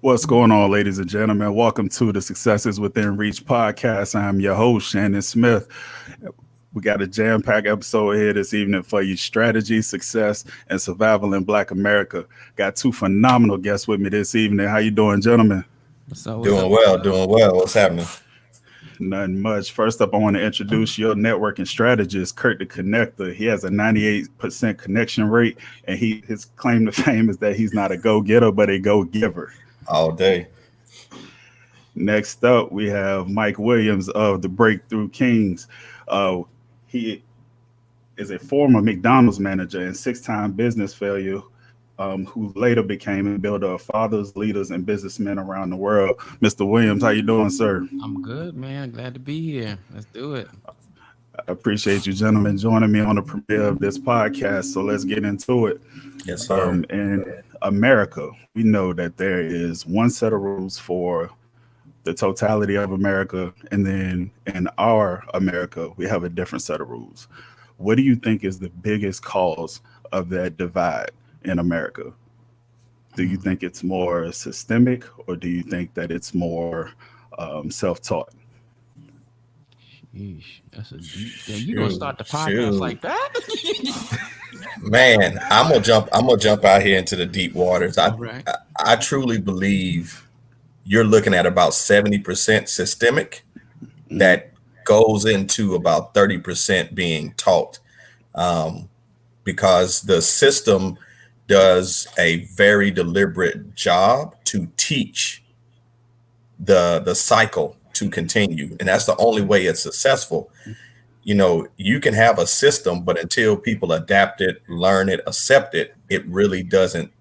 What's going on, ladies and gentlemen? Welcome to the Successes Within Reach podcast. I'm your host, Shannon Smith. We got a jam packed episode here this evening for you strategy, success, and survival in Black America. Got two phenomenal guests with me this evening. How you doing, gentlemen? So what's Doing up? well, doing well. What's happening? Nothing much. First up, I want to introduce your networking strategist, CurtTheConnector. He has a 98% connection rate, and his claim to fame is that he's not a go getter, but a go giver. All day. Next up, we have Mike Williams of the Breakthrough Kings. He is a former McDonald's manager and six-time business failure, who later became a builder of fathers, leaders, and businessmen around the world. Mr. Williams, how you doing, sir? I'm good, man. Glad to be here. Let's do it. I appreciate you, gentlemen, joining me on the premiere of this podcast. So let's get into it. Yes, sir. In America, we know that there is one set of rules for the totality of America, and then in our America, we have a different set of rules. What do you think is the biggest cause of that divide in America? Do you think it's more systemic, or do you think that it's more self-taught? Yeesh, that's a deep thing. You gonna Shoot, start the podcast shoot, like that? man. I'm gonna jump out here into the deep waters. All right. I truly believe you're looking at about 70% systemic Mm, that goes into about 30% being taught, um, because the system does a very deliberate job to teach the cycle to continue, and that's the only way it's successful. You can have a system, but until people adapt it, learn it, accept it, it really doesn't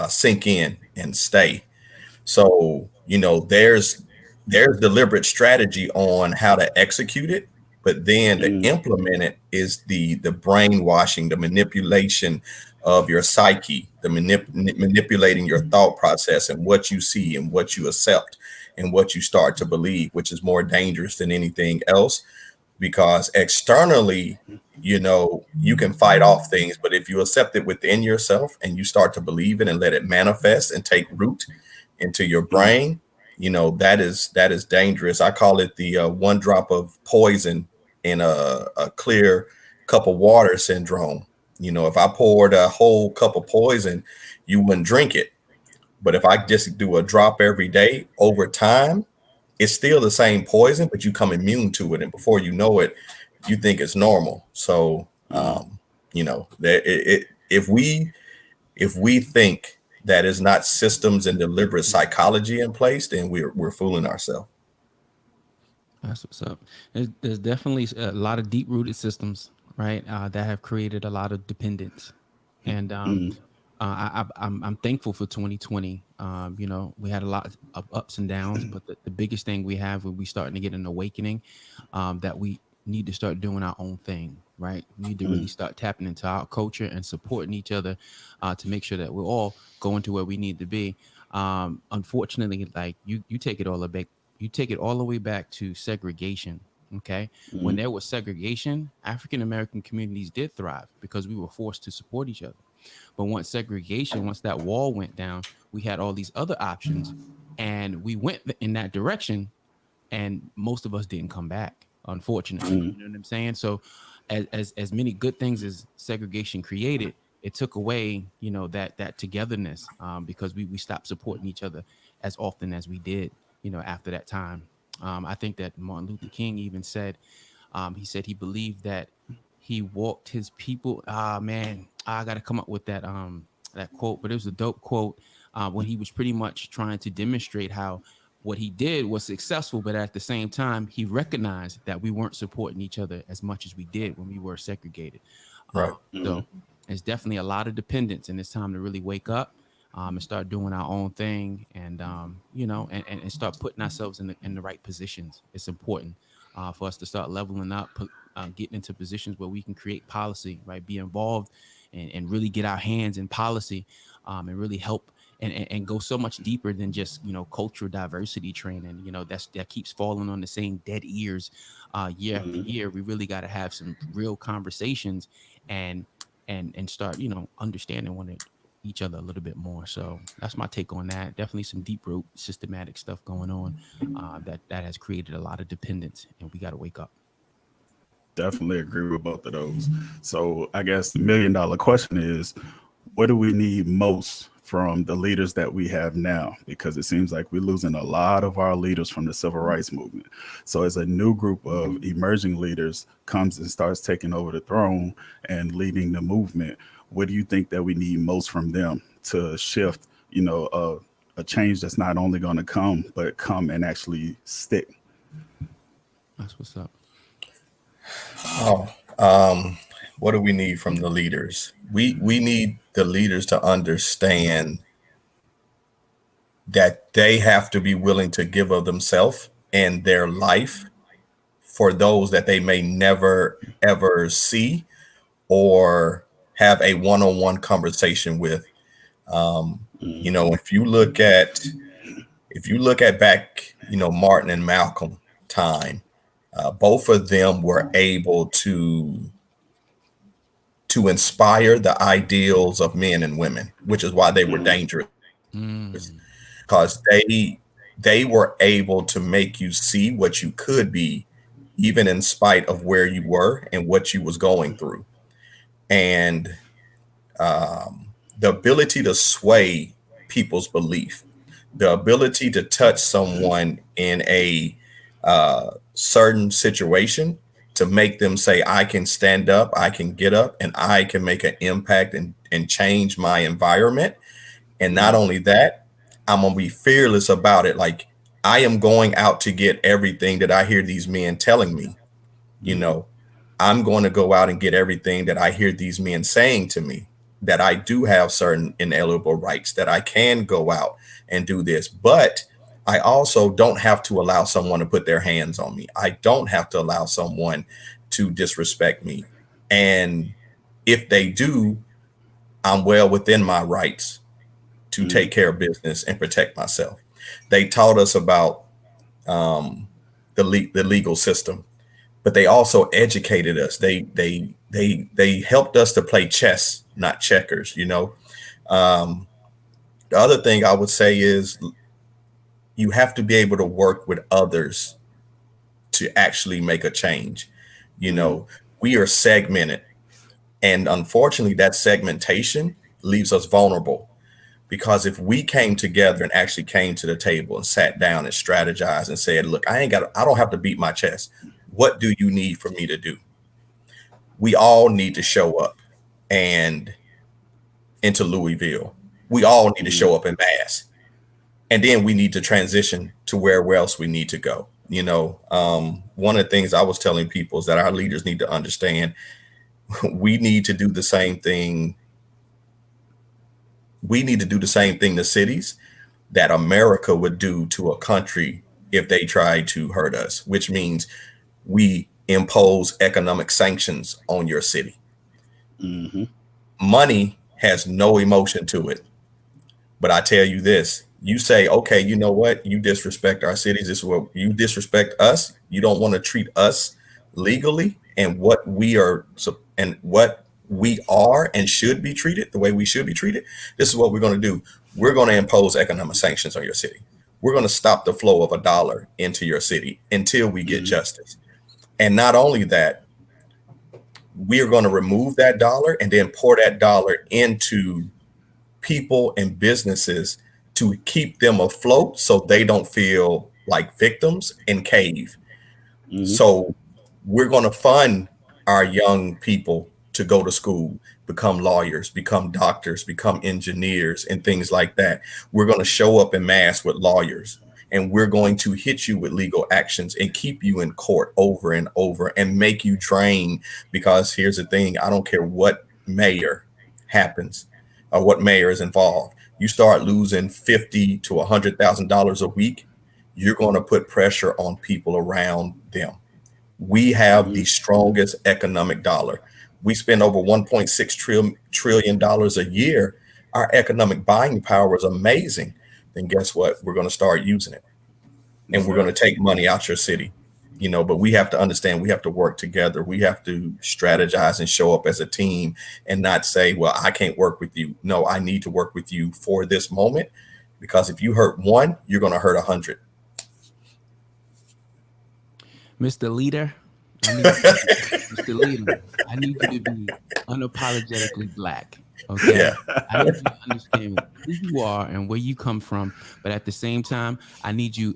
sink in and stay. So, there's deliberate strategy on how to execute it, but then to mm, implement it is the brainwashing, the manipulation of your psyche, the manipulating your thought process and what you see and what you accept and what you start to believe, which is more dangerous than anything else, because externally, you can fight off things, but if you accept it within yourself and you start to believe it and let it manifest and take root into your mm, brain, that is dangerous. I call it the one drop of poison in a clear cup of water syndrome. If I poured a whole cup of poison, you wouldn't drink it. But if I just do a drop every day over time, it's still the same poison, but you come immune to it, and before you know it, you think it's normal. So, mm. if we think that is not systems and deliberate psychology in place, then we're fooling ourselves. That's what's up. There's definitely a lot of deep rooted systems, right, that have created a lot of dependence. And I'm thankful for 2020. We had a lot of ups and downs, but the biggest thing we have when we starting to get an awakening, that we need to start doing our own thing, right? We need to really start tapping into our culture and supporting each other, to make sure that we're all going to where we need to be. Unfortunately, like you take it all the back, you take it all the way back to segregation. Okay, when Mm, there was segregation, African American communities did thrive because we were forced to support each other. But once segregation, once that wall went down, we had all these other options, and we went in that direction, and most of us didn't come back, unfortunately. mm, You know what I'm saying? So, as many good things as segregation created, it took away, that togetherness, because we stopped supporting each other as often as we did, after that time. I think that Martin Luther King even said, he said he believed that he walked his people. Ah, man, I got to come up with that quote, but it was a dope quote, when he was pretty much trying to demonstrate how what he did was successful, but at the same time, he recognized that we weren't supporting each other as much as we did when we were segregated. Right. mm, So it's definitely a lot of dependence, and it's time to really wake up, and start doing our own thing, and and start putting ourselves in the right positions. It's important, for us to start leveling up, getting into positions where we can create policy, right? Be involved, and really get our hands in policy, and really help. And go so much deeper than just cultural diversity training. That keeps falling on the same dead ears, year after mm. year. We really got to have some real conversations, and start understanding each other a little bit more. So that's my take on that. Definitely some deep root systematic stuff going on, that has created a lot of dependence, and we got to wake up. Definitely agree with both of those. So I guess the $1 million question is, what do we need most from the leaders that we have now? Because it seems like we're losing a lot of our leaders from the civil rights movement. So as a new group of emerging leaders comes and starts taking over the throne and leading the movement, what do you think that we need most from them to shift, a change that's not only going to come, but come and actually stick? That's what's up. Oh, what do we need from the leaders? We need the leaders to understand that they have to be willing to give of themselves and their life for those that they may never ever see or have a one-on-one conversation with. If you look at back, Martin and Malcolm time, both of them were able to inspire the ideals of men and women, which is why they were dangerous, Mm, because they were able to make you see what you could be, even in spite of where you were and what you was going through. And the ability to sway people's belief, the ability to touch someone in a certain situation, to make them say, I can stand up, I can get up, and I can make an impact and change my environment. And not only that, I'm going to be fearless about it. Like, I am going out to get everything that I hear these men telling me. you know, I'm going to go out and get everything that I hear these men saying to me, that I do have certain inalienable rights, that I can go out and do this. But I also don't have to allow someone to put their hands on me. I don't have to allow someone to disrespect me. And if they do, I'm well within my rights to take care of business and protect myself. They taught us about the legal system, but they also educated us. They helped us to play chess, not checkers. The other thing I would say is you have to be able to work with others to actually make a change. You Mm, know, we are segmented, and unfortunately, that segmentation leaves us vulnerable. Because if we came together and actually came to the table and sat down and strategized and said, look, I don't have to beat my chest. What do you need for me to do? We all need to show up and into Louisville. We all need to mm, show up in mass. And then we need to transition to where else we need to go. One of the things I was telling people is that our leaders need to understand we need to do the same thing. We need to do the same thing to cities that America would do to a country if they tried to hurt us, which means we impose economic sanctions on your city. mm-hmm, Money has no emotion to it. But I tell you this, you say, okay, you know what? You disrespect our cities. This is what you disrespect us. You don't want to treat us legally and what we are and what we are and should be treated the way we should be treated. This is what we're going to do. We're going to impose economic sanctions on your city. We're going to stop the flow of a dollar into your city until we get mm-hmm, justice. And not only that, we are going to remove that dollar and then pour that dollar into people and businesses to keep them afloat so they don't feel like victims and cave. mm-hmm, So we're going to fund our young people to go to school, become lawyers, become doctors, become engineers, and things like that. We're going to show up in mass with lawyers, and we're going to hit you with legal actions and keep you in court over and over and make you drain. Because here's the thing, I don't care what mayor happens or what mayor is involved. You start losing 50 to $100,000 a week, you're going to put pressure on people around them. We have mm-hmm. the strongest economic dollar. We spend over $1.6 trillion a year. Our economic buying power is amazing. Then guess what? We're going to start using it, and we're going to Facts. take money out your city. but we have to understand we have to work together. We have to strategize and show up as a team and not say, well, I can't work with you. No, I need to work with you for this moment, because if you hurt one, you're going to hurt 100. Mr. Leader, Mr. Leader, I need you to be unapologetically Black. Okay. Yeah. I need you to understand who you are and where you come from. But at the same time, I need you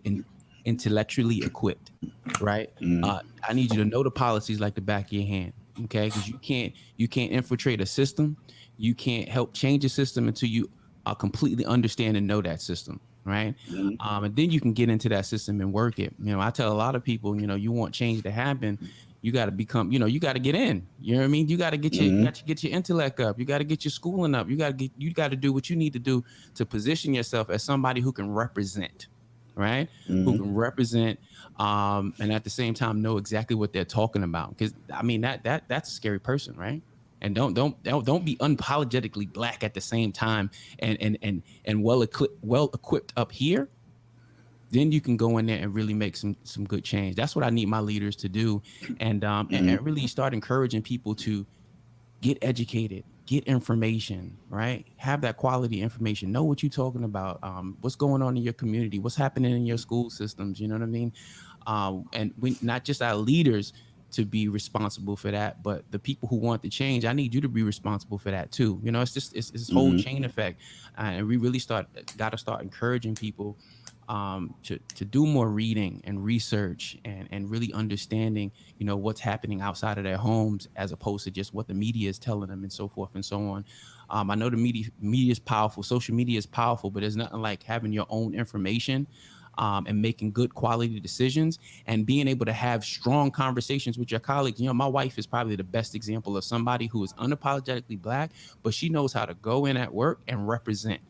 intellectually equipped. Right. I need you to know the policies like the back of your hand. Okay. Because you can't infiltrate a system. You can't help change a system until you completely understand and know that system. Right. And then you can get into that system and work it. I tell a lot of people, you want change to happen. You got to become, you got to get in. You know what I mean? You got to get your intellect up. You got to get your schooling up. You got to do what you need to do to position yourself as somebody who can represent, right? Who can represent, and at the same time know exactly what they're talking about. Because I mean that's a scary person, right? And don't be unapologetically Black at the same time and well equipped up here. Then you can go in there and really make some good change. That's what I need my leaders to do, and really start encouraging people to get educated, get information, right? Have that quality information. Know what you're talking about. What's going on in your community? What's happening in your school systems? You know what I mean? And we not just our leaders to be responsible for that, but the people who want the change, I need you to be responsible for that too. It's just it's this whole chain effect, and we really got to start encouraging people to do more reading and research and really understanding, what's happening outside of their homes, as opposed to just what the media is telling them and so forth and so on. I know the media is powerful. Social media is powerful, but there's nothing like having your own information and making good quality decisions and being able to have strong conversations with your colleagues. My wife is probably the best example of somebody who is unapologetically Black, but she knows how to go in at work and represent.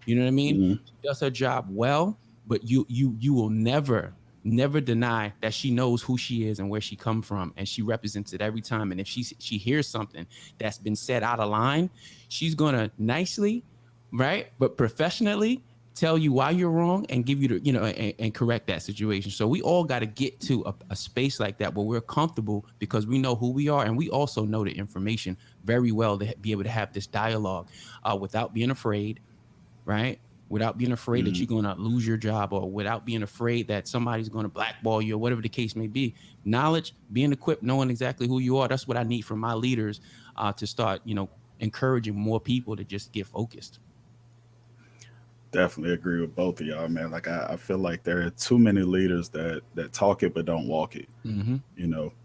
You know what I mean? She does her job well, but you will never deny that she knows who she is and where she come from, and she represents it every time. And if she hears something that's been said out of line, she's gonna nicely, right, but professionally tell you why you're wrong and give you the and correct that situation. So we all got to get to a space like that where we're comfortable, because we know who we are and we also know the information very well to be able to have this dialogue without being afraid, right? Without being afraid that you're going to lose your job, or without being afraid that somebody's going to blackball you, or whatever the case may be. Knowledge, being equipped, knowing exactly who you are. That's what I need from my leaders to start, encouraging more people to just get focused. Definitely agree with both of y'all, man. Like I feel like there are too many leaders that talk it but don't walk it.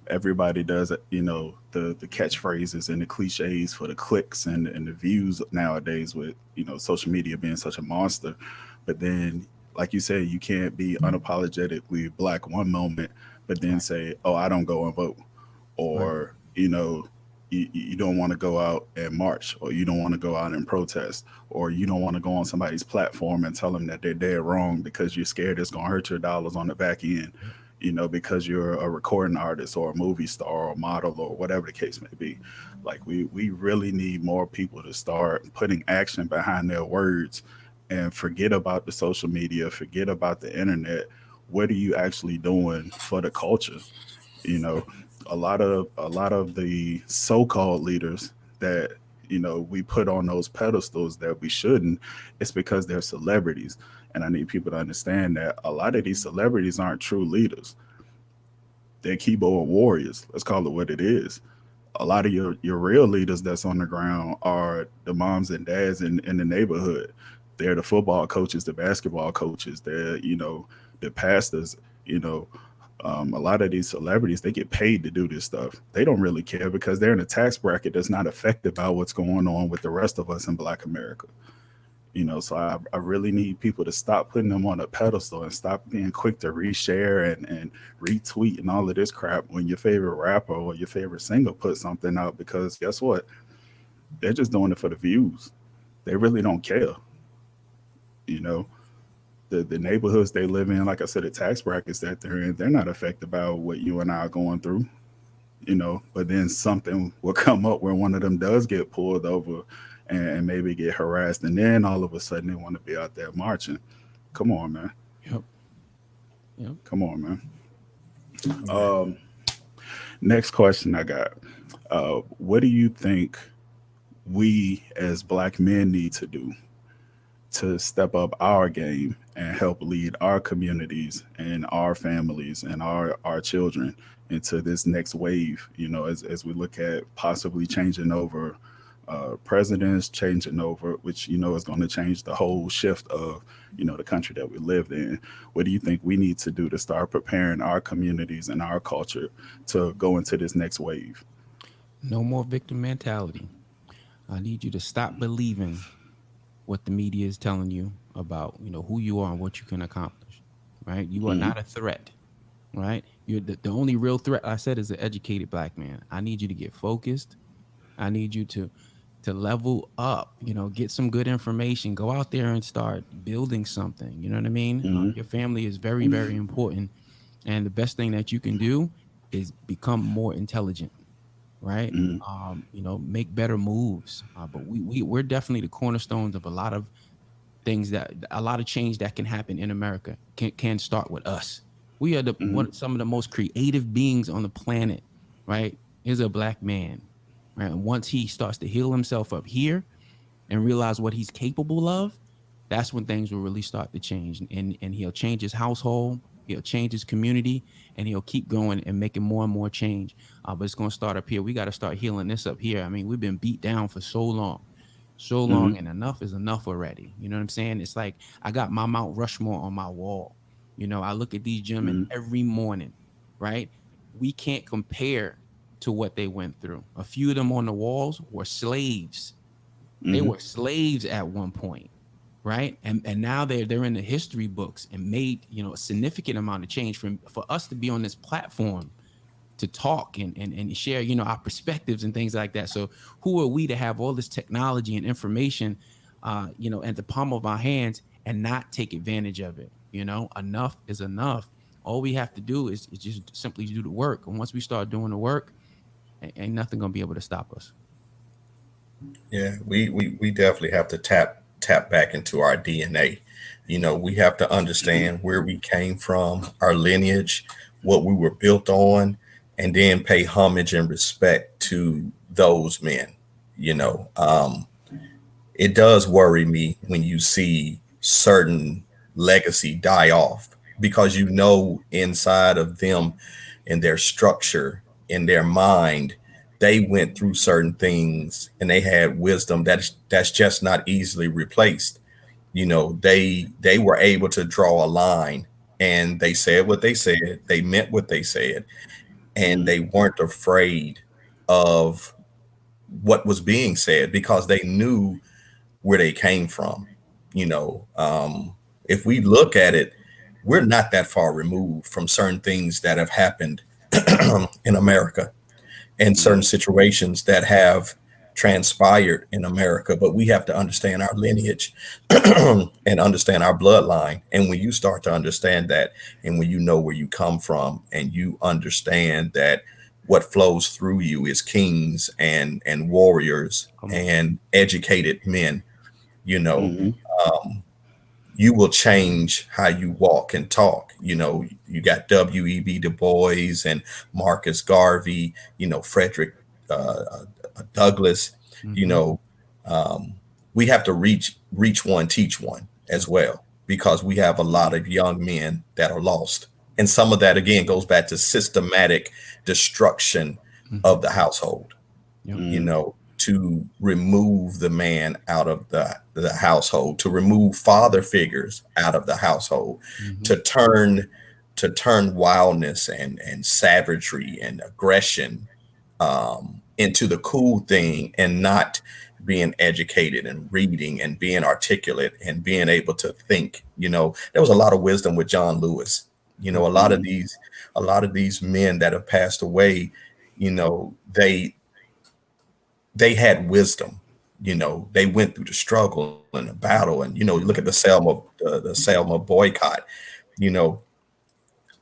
Everybody does it, the catchphrases and the cliches for the clicks and the views nowadays, with social media being such a monster. But then, like you said, you can't be unapologetically Black one moment but then say, oh, I don't go and vote, or you don't want to go out and march, or you don't want to go out and protest, or you don't want to go on somebody's platform and tell them that they're dead wrong because you're scared it's going to hurt your dollars on the back end, because you're a recording artist or a movie star or model or whatever the case may be. Like we really need more people to start putting action behind their words and forget about the social media, forget about the internet. What are you actually doing for the culture? you know a lot of the so-called leaders that we put on those pedestals that we shouldn't, it's because they're celebrities. And I need people to understand that a lot of these celebrities aren't true leaders. They're keyboard warriors. Let's call it what it is. A lot of your real leaders that's on the ground are the moms and dads in the neighborhood. They're the football coaches, the basketball coaches, they're the pastors. you know a lot of these celebrities, they get paid to do this stuff. They don't really care because they're in a tax bracket that's not affected by what's going on with the rest of us in Black America. So I really need people to stop putting them on a pedestal and stop being quick to reshare and retweet and all of this crap when your favorite rapper or your favorite singer puts something out, because guess what? They're just doing it for the views. They really don't care. You know, the neighborhoods they live in, like I said, the tax brackets that they're in, they're not affected by what you and I are going through. But then something will come up where one of them does get pulled over and maybe get harassed, and then all of a sudden they want to be out there marching. Come on, man. Yep. Yep. Come on, man. Next question I got. What do you think we as black men need to do to step up our game and help lead our communities and our families and our children into this next wave, as we look at possibly changing over presidents, changing over, which, is going to change the whole shift of, the country that we lived in. What do you think we need to do to start preparing our communities and our culture to go into this next wave? No more victim mentality. I need you to stop believing what the media is telling you about, who you are and what you can accomplish. Right? You are Mm-hmm. not a threat. Right? You're the only real threat, I said, is an educated black man. I need you to get focused. I need you to level up, get some good information, go out there and start building something. You know what I mean? Mm-hmm. Your family is very, very important. And the best thing that you can do is become more intelligent, right? Mm-hmm. Make better moves. But we're definitely the cornerstones of a lot of things, that a lot of change that can happen in America can start with us. We are Mm-hmm. some of the most creative beings on the planet, right? Is a black man, right? And once he starts to heal himself up here and realize what he's capable of, that's when things will really start to change. And he'll change his household, he'll change his community, and he'll keep going and making more and more change. But it's going to start up here. We got to start healing this up here. I mean, we've been beat down for so Mm-hmm. long, and enough is enough already. You know what I'm saying? It's like I got my Mount Rushmore on my wall. I look at these gentlemen Mm-hmm. every morning, right? We can't compare to what they went through. A few of them on the walls were slaves. They Mm-hmm. were slaves at one point, right? And now they're in the history books and made, a significant amount of change for us to be on this platform to talk and share, our perspectives and things like that. So who are we to have all this technology and information, at the palm of our hands and not take advantage of it? Enough is enough. All we have to do is just simply do the work. And once we start doing the work, ain't nothing gonna be able to stop us. Yeah, we definitely have to tap back into our DNA. We have to understand where we came from, our lineage, what we were built on, and then pay homage and respect to those men. You know, it does worry me when you see certain legacy die off because inside of them, in their structure, in their mind, they went through certain things and they had wisdom that's just not easily replaced. They were able to draw a line and they said what they said, they meant what they said, and Mm-hmm. they weren't afraid of what was being said because they knew where they came from. You know, if we look at it, we're not that far removed from certain things that have happened in America and certain situations that have transpired in America. But we have to understand our lineage and understand our bloodline. And when you start to understand that, and when you know where you come from, and you understand that what flows through you is kings and warriors Come on. and educated men, you know, Mm-hmm. you will change how you walk and talk. You got W.E.B. Du Bois and Marcus Garvey, Frederick Douglass. You Mm-hmm. know, we have to reach one, teach one as well, because we have a lot of young men that are lost. And some of that, again, goes back to systematic destruction Mm-hmm. of the household, Yep. to remove the man out of the household, to remove father figures out of the household, Mm-hmm. to turn wildness and savagery and aggression into the cool thing, and not being educated and reading and being articulate and being able to think. There was a lot of wisdom with John Lewis. A Yep. lot of these men that have passed away, you know, they had wisdom. They went through the struggle and the battle, and you look at the Selma boycott. You know,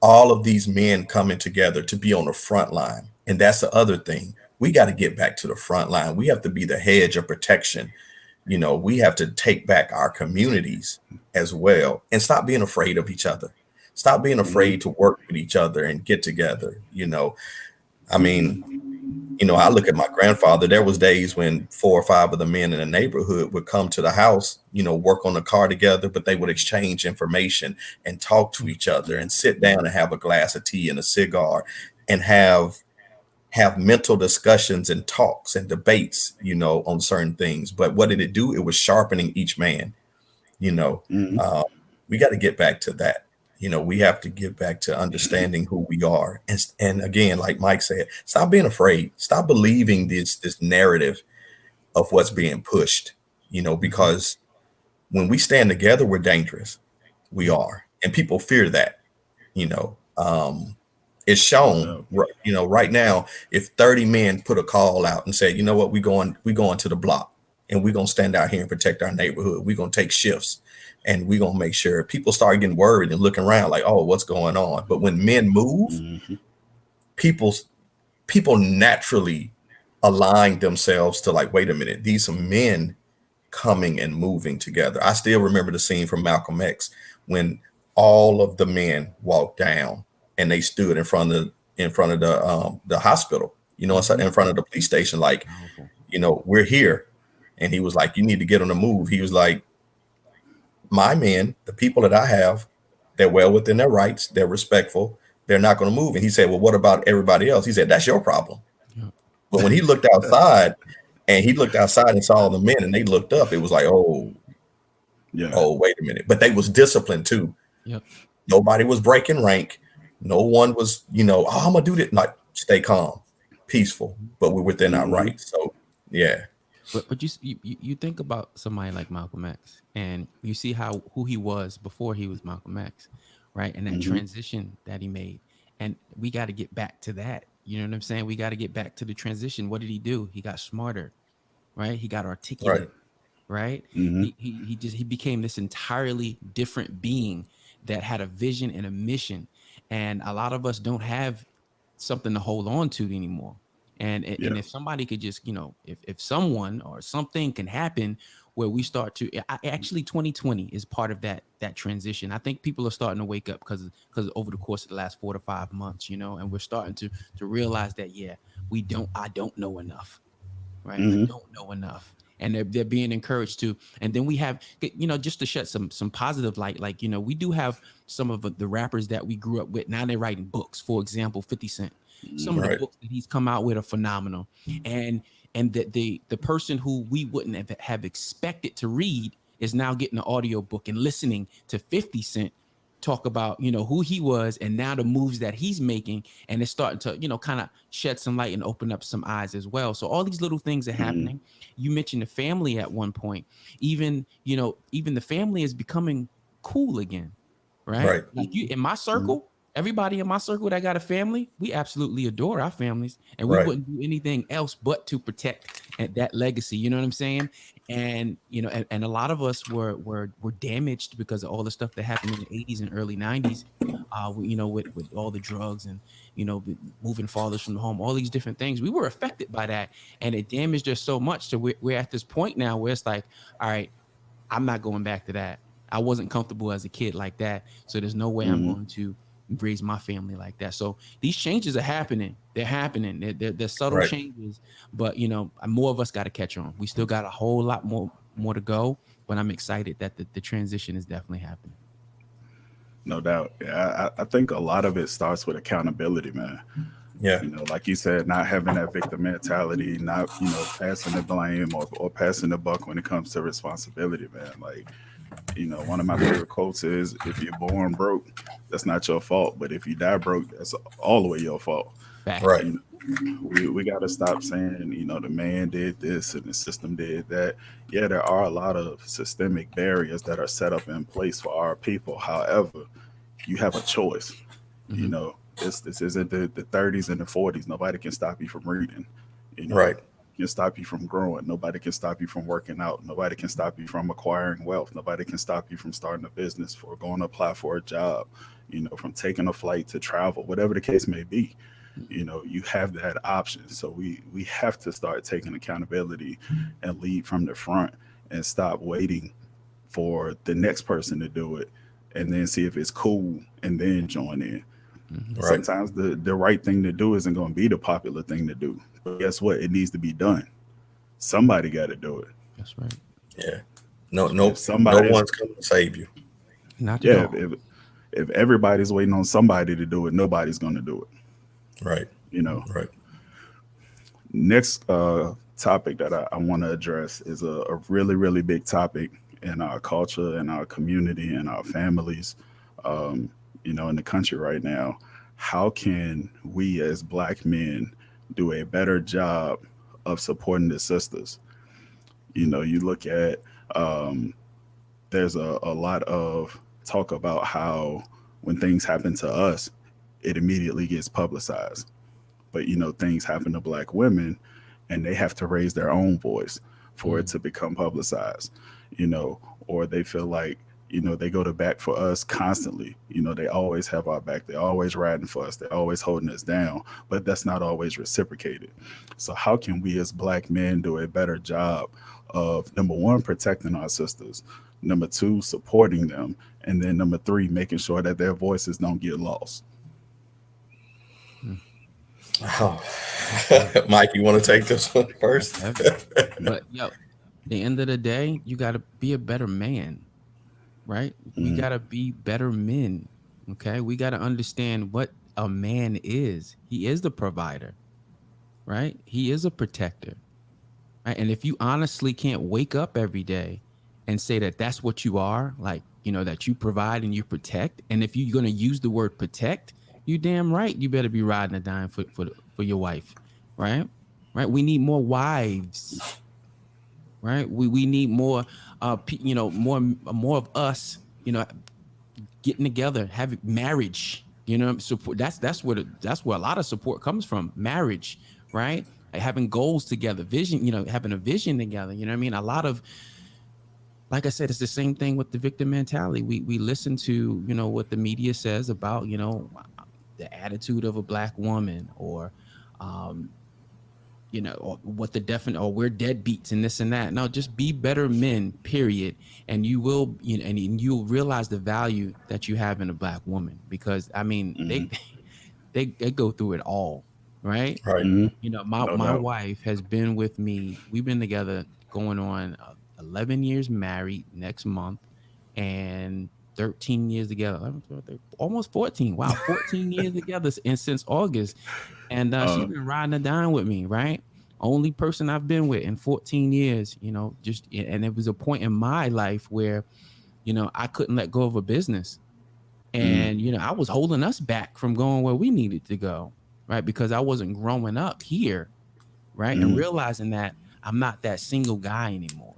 all of these men coming together to be on the front line, and that's the other thing. We got to get back to the front line. We have to be the hedge of protection. We have to take back our communities as well, and stop being afraid of each other. Stop being Mm-hmm. afraid to work with each other and get together. I mean, I look at my grandfather. There was days when 4 or 5 of the men in the neighborhood would come to the house, work on the car together, but they would exchange information and talk to each other and sit down and have a glass of tea and a cigar and have mental discussions and talks and debates, on certain things. But what did it do? It was sharpening each man. you know Mm-hmm. uh, we got to get back to that. We have to get back to understanding who we are, and again, like Mike said, stop being afraid, stop believing this narrative of what's being pushed, because when we stand together, we're dangerous. We Yep. are, and people fear that. you know um it's No shown, doubt. right now, if 30 men put a call out and said, you know what, we going to the block, and we're going to stand out here and protect our neighborhood. We're going to take shifts, and we're going to make sure people start getting worried and looking around like, oh, what's going on? But when men move, Mm-hmm. people people naturally align themselves to, like, wait a minute, these are men coming and moving together. I still remember the scene from Malcolm X when all of the men walked down and they stood in front of the hospital, Mm-hmm. in front of the police station, like, Powerful. we're here. And he was like, you need to get on the move. He was like, my men, the people that I have, they're well within their rights, they're respectful, they're not going to move. And he said, well, what about everybody else? He said, that's your problem. Yep. But when he looked outside, and saw the men and they looked up, it was like, Yeah. oh, wait a minute. But they was disciplined too. Yep. Nobody was breaking rank. No one was, oh, I'm gonna do this. Like, stay calm, peaceful, but we're within our Mm-hmm. rights. So yeah. But you think about somebody like Malcolm X, and you see how who he was before he was Malcolm X, right? And that Mm-hmm. transition that he made, and we got to get back to that. You know what I'm saying? We got to get back to the transition. What did he do? He got smarter, right? He got Right. articulate, right? Mm-hmm. He became this entirely different being that had a vision and a mission, and a lot of us don't have something to hold on to anymore. And Yeah. if somebody could just, if someone or something can happen where we start to actually 2020 is part of that transition. I think people are starting to wake up because over the course of the last 4 to 5 months, and we're starting to realize that, yeah, I don't know enough, right? I Mm-hmm. don't know enough. And they're being encouraged to. And then we have, just to shed some positive light, like, we do have some of the rappers that we grew up with. Now they're writing books. For example, 50 Cent. Some of the Right. books that he's come out with are phenomenal. And the person who we wouldn't have expected to read is now getting an audio book and listening to 50 Cent talk about, who he was and now the moves that he's making, and it's starting to, kind of shed some light and open up some eyes as well. So all these little things are Mm-hmm. happening. You mentioned the family at one point. Even the family is becoming cool again, right? Right. Like, you in my Mm-hmm. circle, everybody in my circle that got a family, we absolutely adore our families, and we Right. wouldn't do anything else but to protect that legacy. You know what I'm saying? And and a lot of us were damaged because of all the stuff that happened in the 80s and early 90s. With all the drugs and moving fathers from the home, all these different things, we were affected by that, and it damaged us so much. So we're at this point now where it's like, all right, I'm not going back to that. I wasn't comfortable as a kid like that. So there's no way I'm Mm-hmm. going to raise my family like that. So these changes are happening. They're happening. They're subtle Right. changes, but more of us got to catch on. We still got a whole lot more to go, but I'm excited that the transition is definitely happening. No doubt. Yeah, I think a lot of it starts with accountability, man. Yeah. Like you said, not having that victim mentality, not, passing the blame or passing the buck when it comes to responsibility, man. Like, one of my favorite quotes is, if you're born broke, that's not your fault. But if you die broke, that's all the way your fault. Facts. Right. You we got to stop saying, the man did this and the system did that. Yeah, there are a lot of systemic barriers that are set up in place for our people. However, you have a choice. Mm-hmm. This isn't the 30s and the 40s. Nobody can stop you from reading. Right. Can stop you from growing. Nobody can stop you from working out. Nobody can stop you from acquiring wealth. Nobody can stop you from starting a business, for going to apply for a job, from taking a flight to travel, whatever the case may be. You have that option. So we have to start taking accountability and lead from the front, and stop waiting for the next person to do it, and then see if it's cool and then join in. Mhm. Right. Sometimes the right thing to do isn't going to be the popular thing to do. But guess what? It needs to be done. Somebody got to do it. That's right. Yeah. No, That's right. If no, no somebody's one's coming to save you. Not at yeah, all. if everybody's waiting on somebody to do it, nobody's going to do it. Right. You know. Right. Next topic that I want to address is a really really big topic in our culture, in our community, in our families. Um, in the country right now. How can we as Black men do a better job of supporting the sisters? You look at um, there's a lot of talk about how when things happen to us, it immediately gets publicized. But things happen to Black women, and they have to raise their own voice for it Mm. to become publicized. You know, or they feel like they go to bat for us constantly. They always have our back. They're always riding for us. They're always holding us down. But that's not always reciprocated. So how can we as Black men do a better job of, number one, protecting our sisters, number two, supporting them, and then number three, making sure that their voices don't get lost? Mm. Oh. That's heavy. Mike, you want to take this one That's first? heavy. But yo, the end of the day, you got to be a better man, right? We Mm-hmm. got to be better men. Okay. We got to understand what a man is. He is the provider, right? He is a protector. Right? And if you honestly can't wake up every day and say that that's what you are, like, that you provide and you protect, and if you're going to use the word protect, you damn right, you better be riding or dying for your wife, right? Right. We need more wives, right? We need more, more of us, getting together, having marriage, support. That's where a lot of support comes from. Marriage, right? Like having goals together, vision, having a vision together. You know what I mean? A lot of, like I said, it's the same thing with the victim mentality. We listen to, what the media says about, the attitude of a Black woman, or um, or what the definite, or we're deadbeats and this and that. No, just be better men, period. And you will, and you'll realize the value that you have in a Black woman, because I mean, Mm-hmm. they go through it all, right? Right. Mm-hmm. My No my doubt. wife has been with me. We've been together going on 11 years married next month, and 13 years together. 11, 12, 13, almost 14. Wow, 14 years together, and since August. And she's Uh, been riding or dying with me, right? Only person I've been with in 14 years, just, and it was a point in my life where, I couldn't let go of a business. mm, And, I was holding us back from going where we needed to go, right? Because I wasn't growing up here, right? And mm, realizing that I'm not that single guy anymore,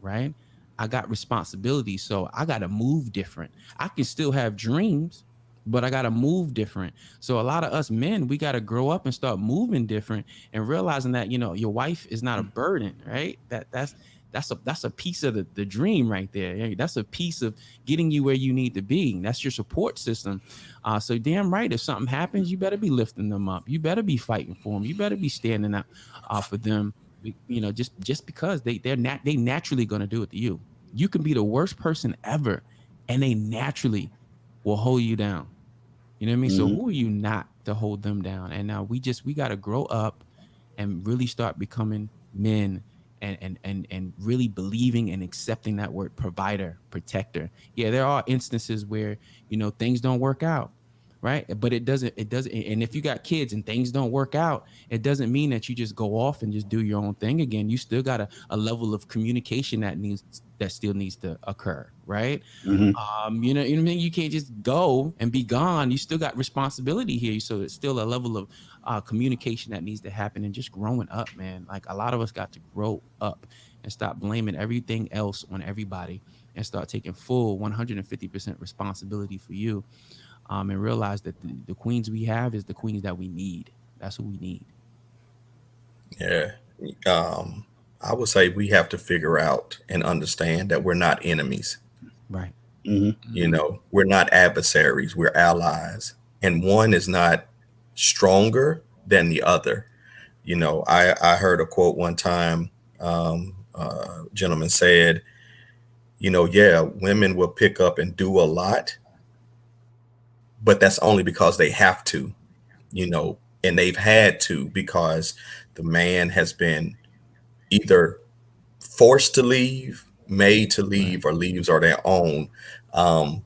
right? I got responsibilities, so I got to move different. I can still have dreams, but I got to move different. So a lot of us men, we got to grow up and start moving different, and realizing that, your wife is not a burden, right? That's a piece of the dream right there. Yeah, that's a piece of getting you where you need to be. That's your support system. So damn right, if something happens, you better be lifting them up. You better be fighting for them. You better be standing up for them. Just because they naturally going to do it to you. You can be the worst person ever, and they naturally will hold you down. You know what I mean? So mm, who are you not to hold them down? And now we got to grow up and really start becoming men, and really believing and accepting that word provider, protector. Yeah, there are instances where, things don't work out, right? But it doesn't. And if you got kids and things don't work out, it doesn't mean that you just go off and just do your own thing again. You still got a level of communication that still needs to occur, right? mm, You know what I mean? You can't just go and be gone. You still got responsibility here. So it's still a level of communication that needs to happen, and just growing up, man. Like a lot of us got to grow up and stop blaming everything else on everybody, and start taking full 150% responsibility for you. And realize that the queens we have is the queens that we need. That's who we need. Yeah. Um, I would say we have to figure out and understand that we're not enemies. Right. mm, Mm-hmm. We're not adversaries, we're allies. And one is not stronger than the other. I heard a quote one time. Gentleman said, Yeah, women will pick up and do a lot, but that's only because they have to, and they've had to because the man has been either forced to leave, made to Right. leave, or leaves on their own. Um,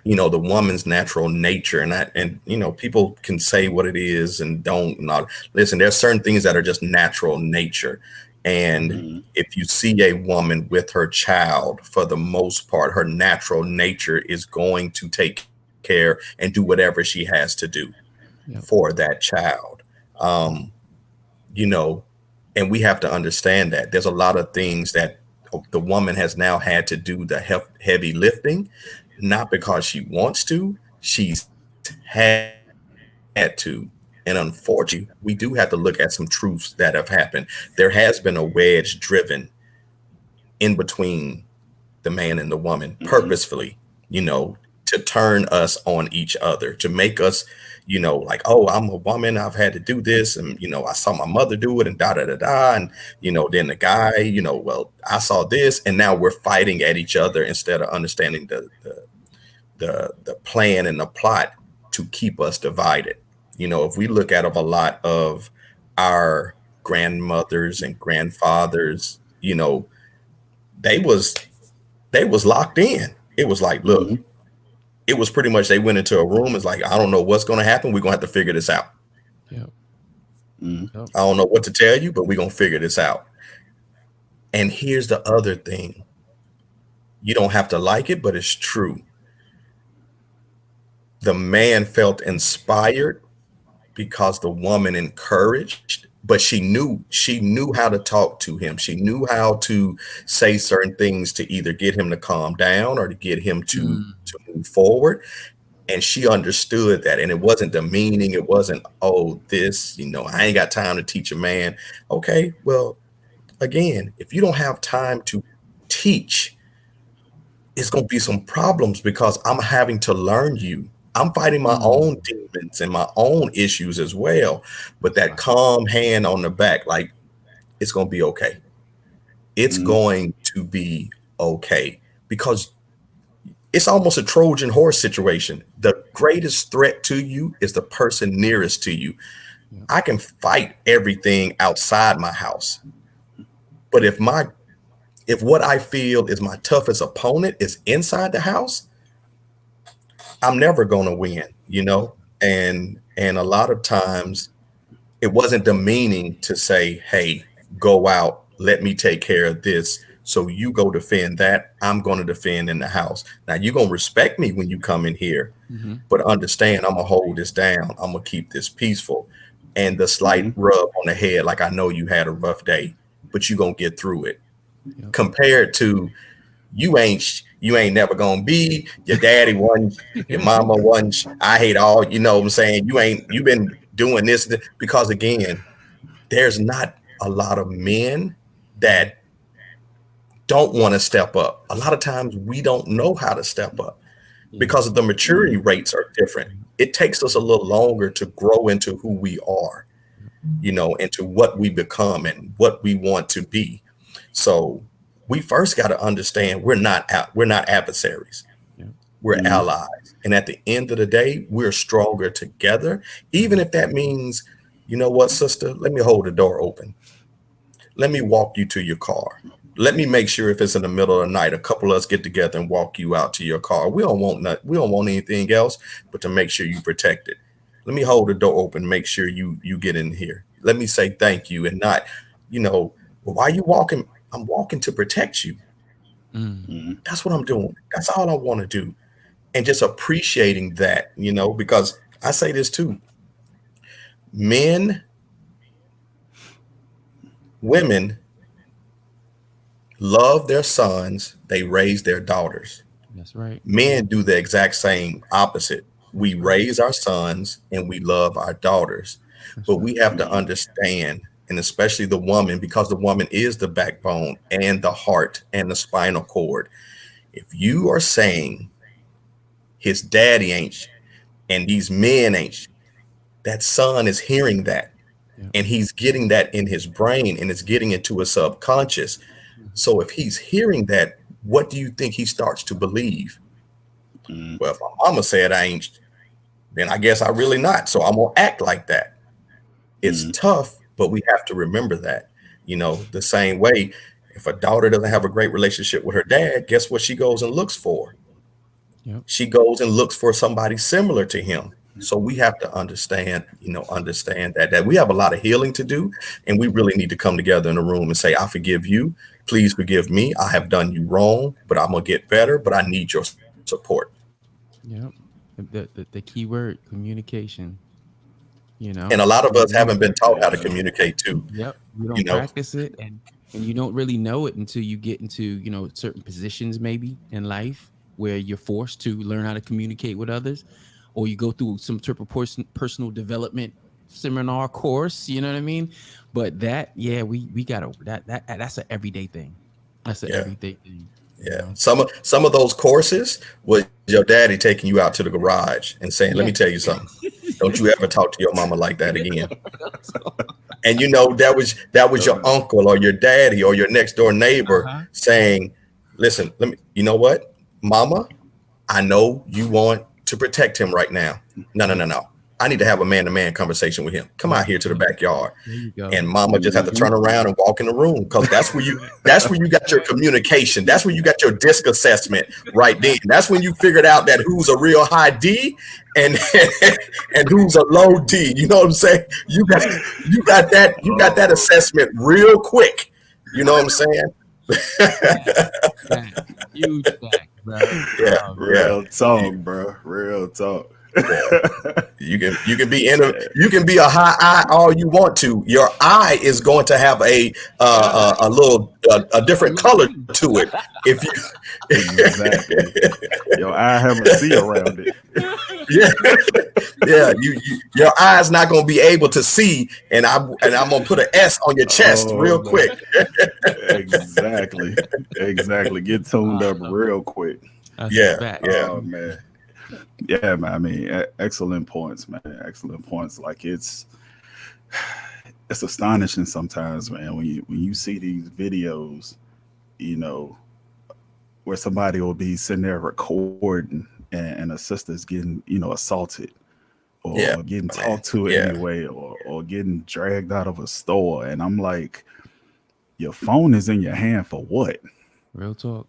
the woman's natural nature, and people can say what it is and don't not listen. There's certain things that are just natural nature, and Mm-hmm. Mm-hmm. if you see a woman with her child, for the most part her natural nature is going to take care and do whatever she has to do Yep. for that child. um you know and we have to understand that there's a lot of things that the woman has now had to do the heavy lifting, not because she wants to, she's had to. And unfortunately, we do have to look at some truths that have happened. There has been a wedge driven in between the man and the woman Mm-hmm. purposefully, to turn us on each other, to make us, like, oh, I'm a woman, I've had to do this, and I saw my mother do it, and da da da da, and then the guy, well, I saw this, and now we're fighting at each other instead of understanding the plan and the plot to keep us divided. If we look at a lot of our grandmothers and grandfathers, they was they was locked in. It was like, look, Mm-hmm. it was pretty much they went into a room. It's like, I don't know what's going to happen. We're going to have to figure this out. Yep. Mm-hmm. Yep. I don't know what to tell you, but we're going to figure this out. And here's the other thing. You don't have to like it, but it's true. The man felt inspired because the woman encouraged, but she knew how to talk to him. She knew how to say certain things to either get him to calm down or to get him to Mm. move forward. And she understood that, and it wasn't demeaning. It wasn't, oh, this, I ain't got time to teach a man. Okay, well, again, if you don't have time to teach, it's going to be some problems because I'm having to learn you. I'm fighting my own Mm. demons and my own issues as well. But That's that right. calm hand on the back, like, it's going to be okay. It's Mm-hmm. going to be okay because it's almost a Trojan horse situation. The greatest threat to you is the person nearest to you. Yep. I can fight everything outside my house, but if what I feel is my toughest opponent is inside the house, I'm never going to win, and a lot of times it wasn't demeaning to say, hey, go out, let me take care of this. So you go defend that. I'm going to defend in the house. Now you're going to respect me when you come in here, Mm-hmm. but understand I'm gonna hold this down. I'm gonna keep this peaceful. And the slight Mm-hmm. rub on the head, like, I know you had a rough day, but you're gonna get through it. Yep. Compared to you ain't never gonna be, your daddy wasn't, your mama wasn't, I hate all, what I'm saying? You've been doing this because again, there's not a lot of men Mm-hmm. that don't want to step up. A lot of times we don't know how to step up Yeah. because of the maturity Mm-hmm. rates are different. It takes us a little longer to grow into who we are, into what we become and what we want to be. So we first got to understand we're not adversaries. Yep. We're Mm-hmm. allies. And at the end of the day, we're stronger together, even Mm-hmm. if that means, you know what, sister, let me hold the door open. Let me walk you to your car. Let me make sure if it's in the middle of the night, a couple of us get together and walk you out to your car. We don't want anything else but to make sure you protect it. Let me hold the door open, make sure you get in here. Let me say thank you and not, well, why are you walking? I'm walking to protect you. Mm. Mm-hmm. That's what I'm doing. That's all I want to do. And just appreciating that, because I say this too. Men, women love their sons, they raise their daughters. That's right. Men do the exact same opposite. We That's right. raise our sons and we love our daughters. That's But right. we have to understand, and especially the woman, because the woman is the backbone and the heart and the spinal cord. If you are saying his daddy ain't, and these men ain't, that son is hearing that. Yep. And he's getting that in his brain and it's getting into his subconscious. Mm-hmm. So if he's hearing that, what do you think he starts to believe? Mm, Well, if my mama said I ain't, then I guess I really not. So I'm gonna act like that. It's mm, tough, but we have to remember that. The same way, if a daughter doesn't have a great relationship with her dad, guess what she goes and looks for? Yep. She goes and looks for somebody similar to him. So we have to understand that we have a lot of healing to do, and we really need to come together in a room and say, I forgive you. Please forgive me. I have done you wrong, but I'm gonna get better, but I need your support. Yep. The key word, communication. You And know, a lot of us you haven't been taught how to yeah. communicate too. yep, you You don't know, practice it, and you don't really know it until you get into, certain positions maybe in life where you're forced to learn how to communicate with others, or you go through some type of personal development seminar course, you know what I mean? But that, yeah, we gotta, that's an everyday thing. That's an yeah. everyday thing, you Yeah, know. some of those courses was your daddy taking you out to the garage and saying, "Let me Yeah. tell you something. Don't you ever talk to your mama like that again." And that was your Uh, uncle or your daddy or your next door neighbor Uh-huh. saying, "Listen, let me. You know what, mama? I know you want to protect him right now. No, no, Yep. no, no. I need to have a man-to-man conversation with him. Come Yep. out here to the Yep. backyard." There you go. And mama just have to mhm. turn around and walk in the room, because that's where you got your communication. That's where you got your disc assessment right then. That's when you figured out that who's a real high D and and who's a low D. You know what I'm saying? You got that Oh, assessment real quick. You know what I'm saying? Facts. Huge facts, bro. Yeah, Oh yeah, man. real talk, bro. Real talk. yeah. You can be a high I all you want to. Your eye is going to have a little a A different little color hue. to it. If you Exactly. Yo, I have a C around it. yeah, yeah, your eye's not going to be able to see, and I'm going to put an S on your chest Oh real man. quick. Exactly. Exactly. Get tuned I up love it. real quick. That's a Yeah, fact. yeah, Oh man. Yeah, man. I mean, excellent points, man. Excellent points. Like it's astonishing sometimes, man, when you see these videos, you know, where somebody will be sitting there recording and a sister's getting, assaulted yeah, or getting man. talked to Yeah, anyway or getting dragged out of a store. And I'm like, your phone is in your hand for what? Real talk.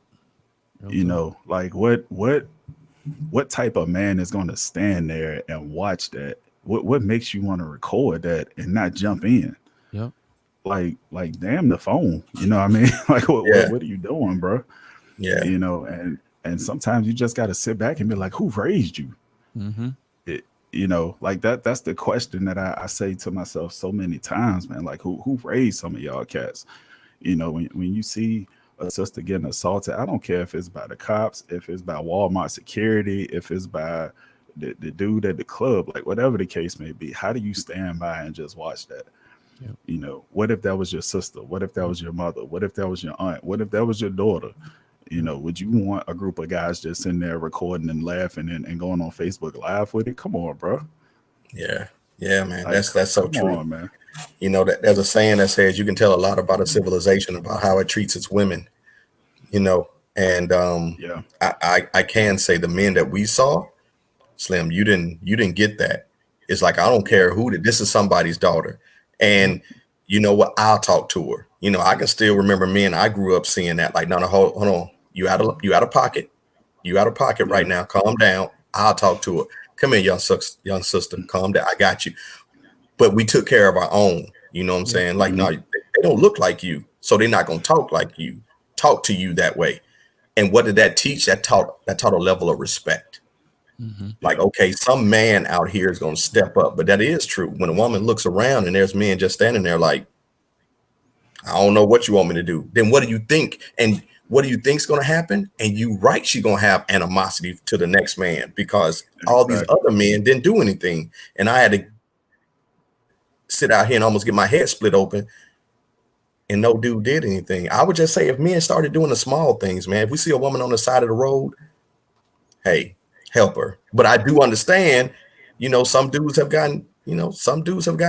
Real talk. Like what type of man is going to stand there and watch that? What makes you want to record that and not jump in? Yep. Like damn the phone. You know what I mean? Like yeah, what are you doing, bro? yeah, And sometimes you just got to sit back and be like, who raised you? Mm-hmm. It, like that's the question that I say to myself so many times, man. Like who raised some of y'all cats? When you see a sister getting assaulted, I don't care if it's by the cops, if it's by Walmart security, if it's by the dude at the club, like whatever the case may be. How do you stand by and just watch that? Yep. What if that was your sister? What if that was your mother? What if that was your aunt? What if that was your daughter? Would you want a group of guys just sitting there recording and laughing and going on Facebook Live with it? Come on, bro. yeah, yeah, man. Like, That's so come true. on, man. That there's a saying that says you can tell a lot about a civilization about how it treats its women. And Yeah, I can say the men that we saw, Slim, you didn't get that. It's like, I don't yeah, care this is somebody's daughter. And Yep. you know what? I'll talk to her. I can still remember men I grew up seeing that, like, no, no, hold on. You out of pocket. You out of pocket right yeah, now. Calm down. I'll talk to her. Come here, young sister. Calm down. I got you. But we took care of our own. You know what I'm Yep. saying? Like, no, mhm, they don't look like you, so they're not gonna talk like you. Talk to you that way. And what did that teach? That taught a level of respect. Mm-hmm. Like, yeah, okay, some man out here is gonna step up. But that is true. When a woman looks around and there's men just standing there like, I don't know what you want me to do. Then what do you think? And what do you think's gonna happen? And you right, she gonna have animosity to the next man because all these exactly. other men didn't do anything. And I had to sit out here and almost get my head split open, and no dude did anything. I would just say, if men started doing the small things, man, if we see a woman on the side of the road, hey, help her. But I do understand, some dudes have gotten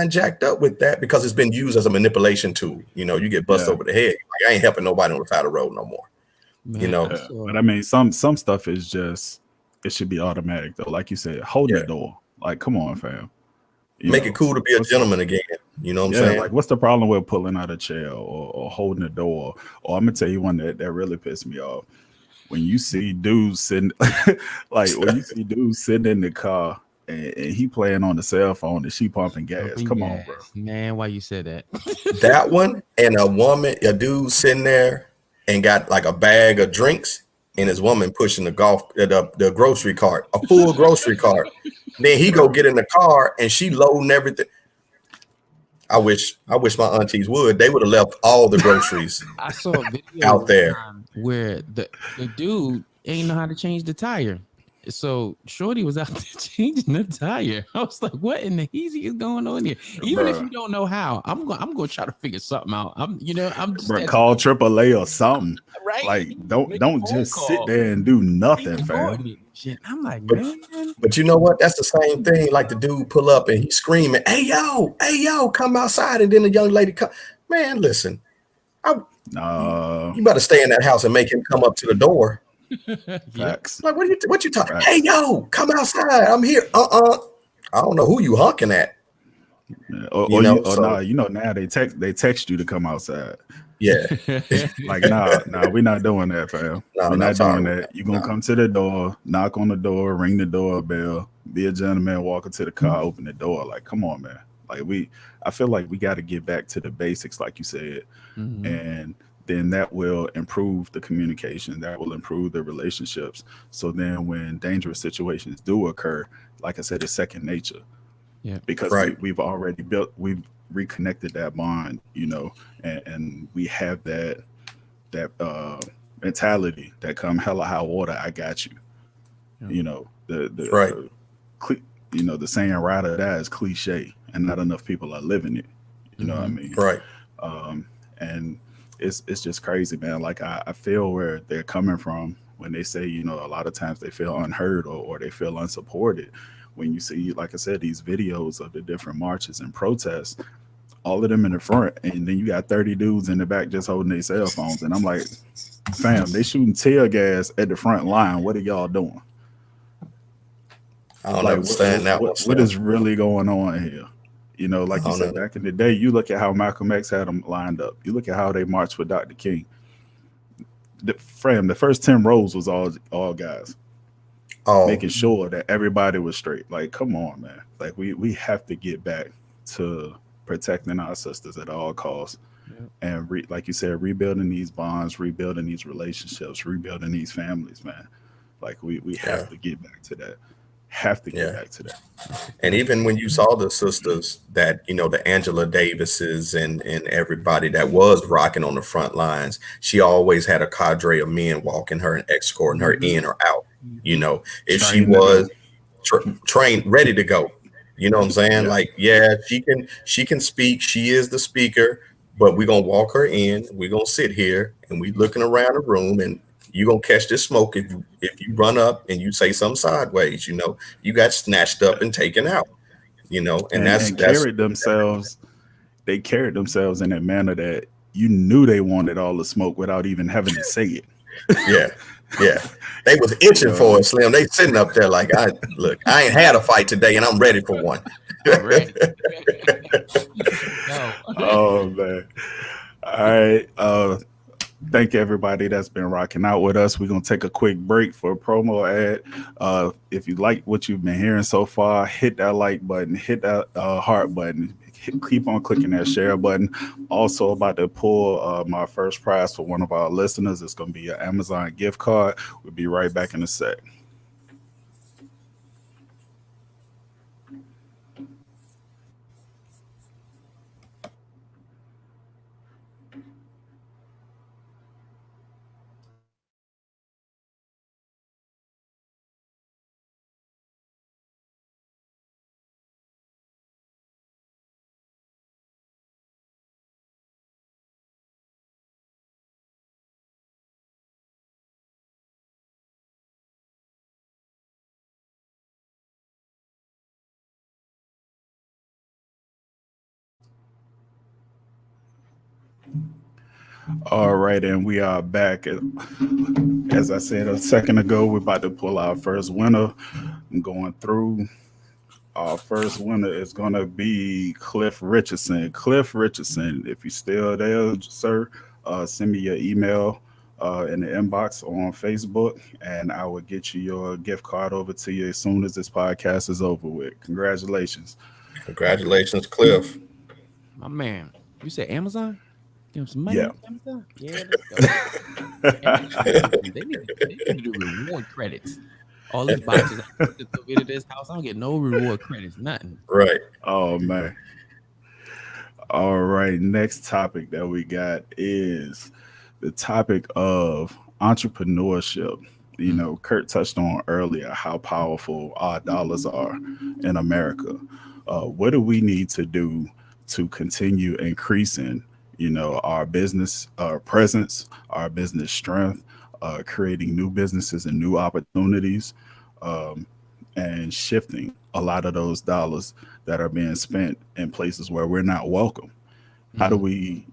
jacked up with that because it's been used as a manipulation tool. You get bust Yeah, over the head. Like, I ain't helping nobody on the side of the road no more. You Man, I know, saw. But I mean, some stuff is just it should be automatic though. Like you said, holding the yeah, door. Like, come on, fam. You make it know, cool to be a what's gentleman again. You know what I'm yeah, like saying? what's the problem with pulling out a chair or holding the door? Or I'm gonna tell you one that really pissed me off. When you see dudes sitting like when you see dudes sitting in the car and he playing on the cell phone and she pumping gas. Pumping Come on, bro. gas, man. Why you said that? That one and a dude sitting there and got like a bag of drinks, and his woman pushing the grocery cart, a full grocery cart. Then he go Bro. get in the car and she loading everything. I wish my aunties would. They would have left all the groceries I saw a video out one there. time where the dude ain't know how to change the tire. So Shorty was out there changing the tire. I was like, what in the easy is going on here? Even if Bro. you don't know how, I'm gonna try to figure something out. I'm just Bro, that call AAA or something. right. Like don't Make a don't phone just sit call. there and do He nothing, fam. recording it. Shit. I'm like, But man. but you know what? That's the same thing. Like the dude pull up and he's screaming, hey yo, come outside. And then the young lady come. Man, listen, I, Uh you better stay in that house and make him come up to the door. Yep. facts. Like, what you talking? Hey Facts. yo, come outside. I'm here. I don't know who you honking at. Yeah, You or you know, or nah, so you know now they text you to come outside. yeah, Like, nah, we're not doing that, fam. no, We're no, not sorry, doing that. You're gonna no, come to the door, knock on the door, ring the doorbell, be a gentleman, walk into the car, open the door. Like, come on, man. Like I feel like we gotta get back to the basics, like you said. Mhm. And then that will improve the communication, that will improve the relationships. So then when dangerous situations do occur, like I said, it's second nature Yeah. because right, we've reconnected that bond, and we have that mentality that come hella high water, I got you. Yeah. The right, cle- the saying "ride or die" is cliche, and not enough people are living it. You know what I Mhm. mean? right. And it's just crazy, man. Like I feel where they're coming from when they say, a lot of times they feel unheard or they feel unsupported. When you see, like I said, these videos of the different marches and protests, all of them in the front, and then you got 30 dudes in the back just holding their cell phones. And I'm like, fam, they shooting tear gas at the front line. What are y'all doing? I don't Like, what understand that one, what Slim. is really going on here? I Like you don't said, know. back in the day, you look at how Malcolm X had them lined up. You look at how they marched with Dr. King. The first 10 rows was all guys, Oh, making sure that everybody was straight. Like, come on, man. Like, we have to get back to protecting our sisters at all costs. Yep. And like you said, rebuilding these bonds, rebuilding these relationships, rebuilding these families, man. Like we yeah, have to get back to that. Have to get yeah. back to that. That's a And fact. even when you saw the sisters that, the Angela Davises and everybody that was rocking on the front lines, she always had a cadre of men walking her and escorting her Mhm. in or out. Mhm. If she Train to was go. trained, ready to go, you know what I'm Yep. saying? Yeah. Like, yeah, she can speak. She is the speaker, but we're gonna walk her in. We're gonna sit here and we looking around the room and you're gonna catch this smoke if you run up and you say something sideways, you got snatched up and taken out, and and that's and that's carried themselves. They carried themselves in a manner that you knew they wanted all the smoke without even having to say it. yeah, yeah. They was You itching know what I for it, mean? Slim. They sitting up there like, I ain't had a fight today and I'm ready for one. I'm ready. Go. Oh man. All right. Thank everybody that's been rocking out with us. We're gonna take a quick break for a promo ad. If you like what you've been hearing so far, hit that like button, hit that heart button, keep on clicking that share button. Also, about to pull my first prize for one of our listeners. It's gonna be an Amazon gift card. We'll be right back in a sec. All right, and we are back. As I said a second ago, we're about to pull our first winner. I'm going through. Our first winner is going to be Cliff Richardson. Cliff Richardson, if you're still there, sir, send me your email in the inbox on Facebook, and I will get you your gift card over to you as soon as this podcast is over with. Congratulations. Congratulations, Cliff. My man, you said Amazon? Give him some Yeah. money, Amazon? Yeah, let's go. Amazon, they need to do reward credits. All these boxes I sent over to this house, I don't get no reward credits, nothing. Right. Oh, man. All right. Next topic that we got is the topic of entrepreneurship. You Mm. know, Kurt touched on earlier how powerful our dollars are in America. What do we need to do to continue increasing, our business presence, our business strength, creating new businesses and new opportunities, um, and shifting a lot of those dollars that are being spent in places where we're not welcome? How do Mm. we,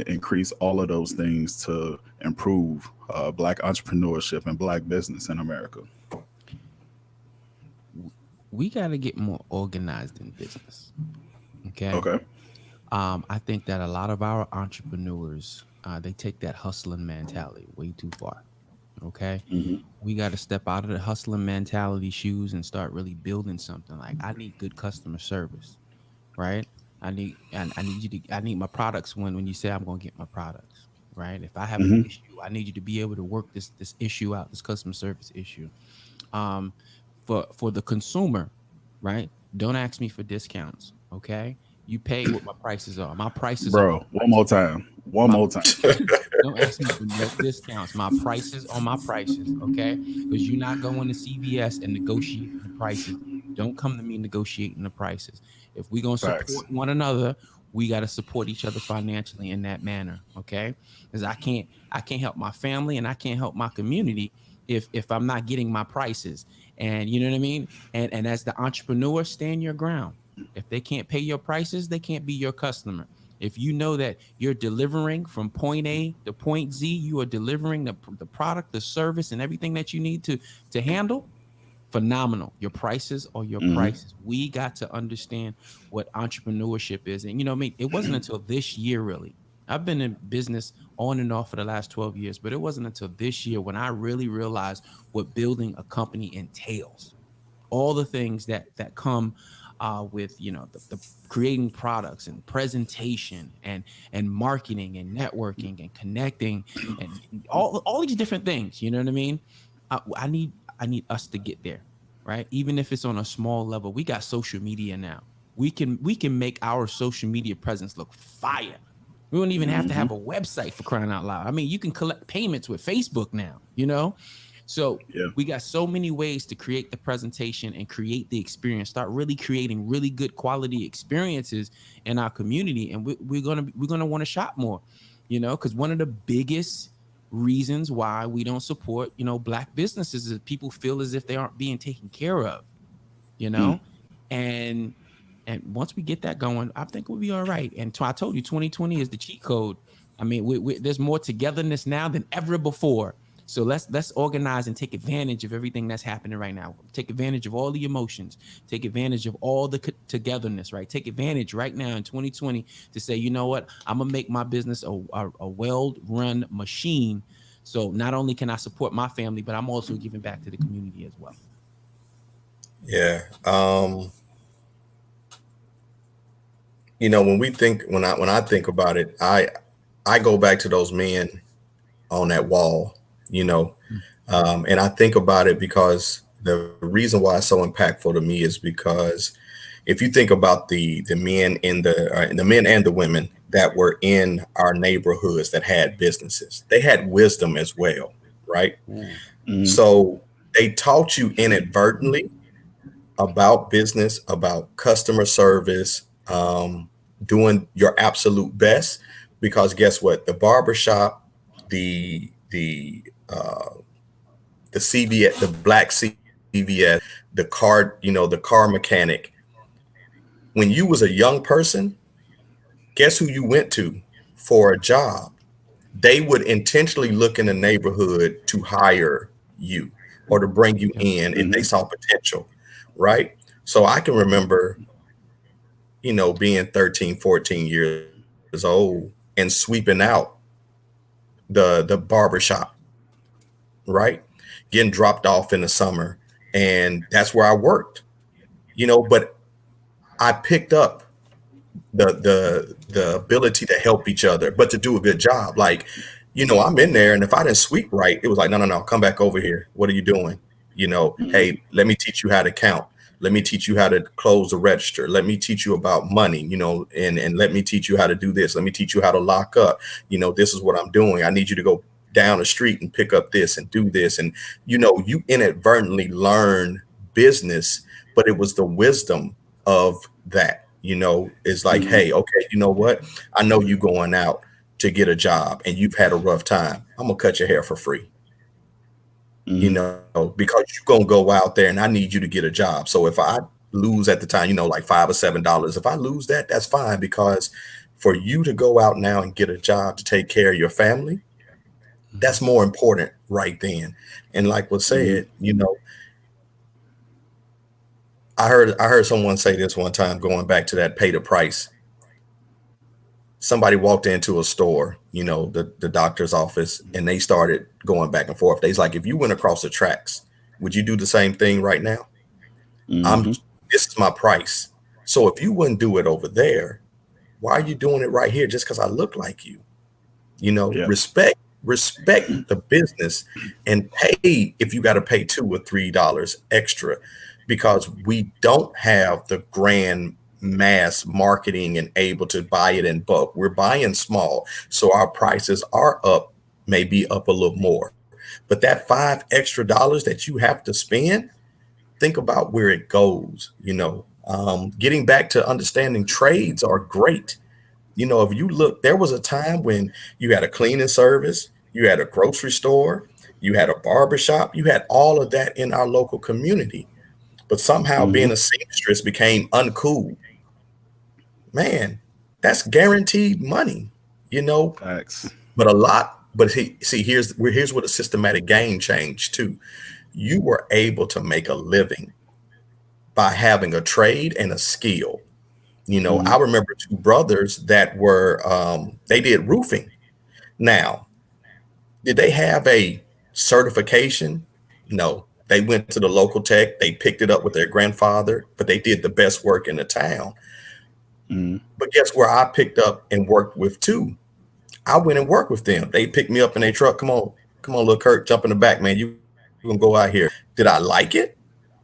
increase all of those things to improve Black entrepreneurship and Black business in America? We got to get more organized in business. Okay. Okay. I think that a lot of our entrepreneurs, they take that hustling mentality way too far. Okay. Hmm. We got to step out of the hustling mentality shoes and start really building something. Like, I need good customer service, right? I need you to, I need my products when you say I'm going to get my products, right? If I have an Hmm. issue, I need you to be able to work this issue out, this customer service issue. Um, for the consumer, right? Don't ask me for discounts, okay? You pay what my prices are. My prices are my Bro, one more prices. time. One My more time. don't ask me for no discounts. My prices are my prices, okay? Because you're not going to CVS and negotiating the prices. Don't come to me negotiating the prices. If we're gonna Facts. support one another, we got to support each other financially in that manner, okay? Because I can't help my family and I can't help my community if I'm not getting my prices. And you know what I mean? And as the entrepreneur, stand your ground. If they can't pay your prices, they can't be your customer. If you know that you're delivering from point A to point Z, you are delivering the product, the service, and everything that you need to handle, phenomenal. Your prices are your Hmm. prices. We got to understand what entrepreneurship is. And I mean, it wasn't until this year, really. I've been in business on and off for the last 12 years, but it wasn't until this year when I really realized what building a company entails, all the things that come with the creating products and presentation and marketing and networking and connecting and all these different things. You know what I mean? I need us to get there, right? Even if it's on a small level. We got social media now. We can make our social media presence look fire. We don't even have to Hmm. have a website, for crying out loud. I mean, you can collect payments with Facebook now. So Yeah. we got so many ways to create the presentation and create the experience, start really creating really good quality experiences in our community. And we're gonna want to shop more, because one of the biggest reasons why we don't support, Black businesses is people feel as if they aren't being taken care of, you Mm. know, and and once we get that going, I think we'll be all right. And I told you, 2020 is the cheat code. I mean, there's more togetherness now than ever before. So let's organize and take advantage of everything that's happening right now. Take advantage of all the emotions. Take advantage of all the togetherness. Right. Take advantage right now in 2020 to say, you know what, I'm gonna make my business a well-run machine. So not only can I support my family, but I'm also giving back to the community as well. Yeah. When I think about it, I go back to those men on that wall, you know, and I think about it because the reason why it's so impactful to me is because if you think about the men and the women that were in our neighborhoods that had businesses, they had wisdom as well, right? Ooh. Hmm. So they taught you inadvertently about business, about customer service, doing your absolute best. Because guess what? The barbershop, the CVS, the black CVS, the car mechanic. When you was a young person, guess who you went to for a job? they would intentionally look in the neighborhood to hire you or to bring you Yep. in if they Hmm. saw potential, right? So I can remember, being 13, 14 years old and sweeping out the barber shop, right? Getting dropped off in the summer. And that's where I worked, but I picked up the ability to help each other, but to do a good job. Like, I'm in there, and if I didn't sweep right, it was like, no, no, no, come back over here. What are you doing? Hey, let me teach you how to count. Let me teach you how to close the register. Let me teach you about money, and let me teach you how to do this. Let me teach you how to lock up. This is what I'm doing. I need you to go down the street and pick up this and do this. And, you inadvertently learn business, but it was the wisdom of that, is like, Hmm. hey, okay, you know what? I know you going out to get a job and you've had a rough time. I'm gonna cut your hair for free, Hmm. because you're gonna go out there and I need you to get a job. So if I lose at the time, like $5 or $7, if I lose that, that's fine, because for you to go out now and get a job to take care of your family, Mhm. that's more important right then. And like was Hmm. said, I heard someone say this one time, going back to that pay the price. Somebody walked into a store, the doctor's office, and they started going back and forth. They's like, if you went across the tracks, would you do the same thing right now? I'm Hmm. This is my price. So if you wouldn't do it over there, why are you doing it right here just because I look like you? Yep. Respect the business and pay if you got to pay $2 or $3 extra, because we don't have the grand mass marketing and able to buy it in bulk. We're buying small, so our prices are up, maybe up a little more. But that $5 extra that you have to spend, think about where it goes. Getting back to understanding, trades are great. If you look, there was a time when you had a cleaning service, you had a grocery store, you had a barber shop, you had all of that in our local community. But somehow Hmm. being a seamstress became uncool. Man, that's guaranteed money, you know. Facts. But here's what a systematic game changed too. You were able to make a living by having a trade and a skill. Hmm. I remember two brothers that they did roofing. Now, did they have a certification? No. They went to the local tech, they picked it up with their grandfather, but they did the best work in the town. Hmm. But guess where I picked up and worked with too? I went and worked with them. They picked me up in their truck. Come on, little Kurt, jump in the back, man. You gonna go out here. Did I like it?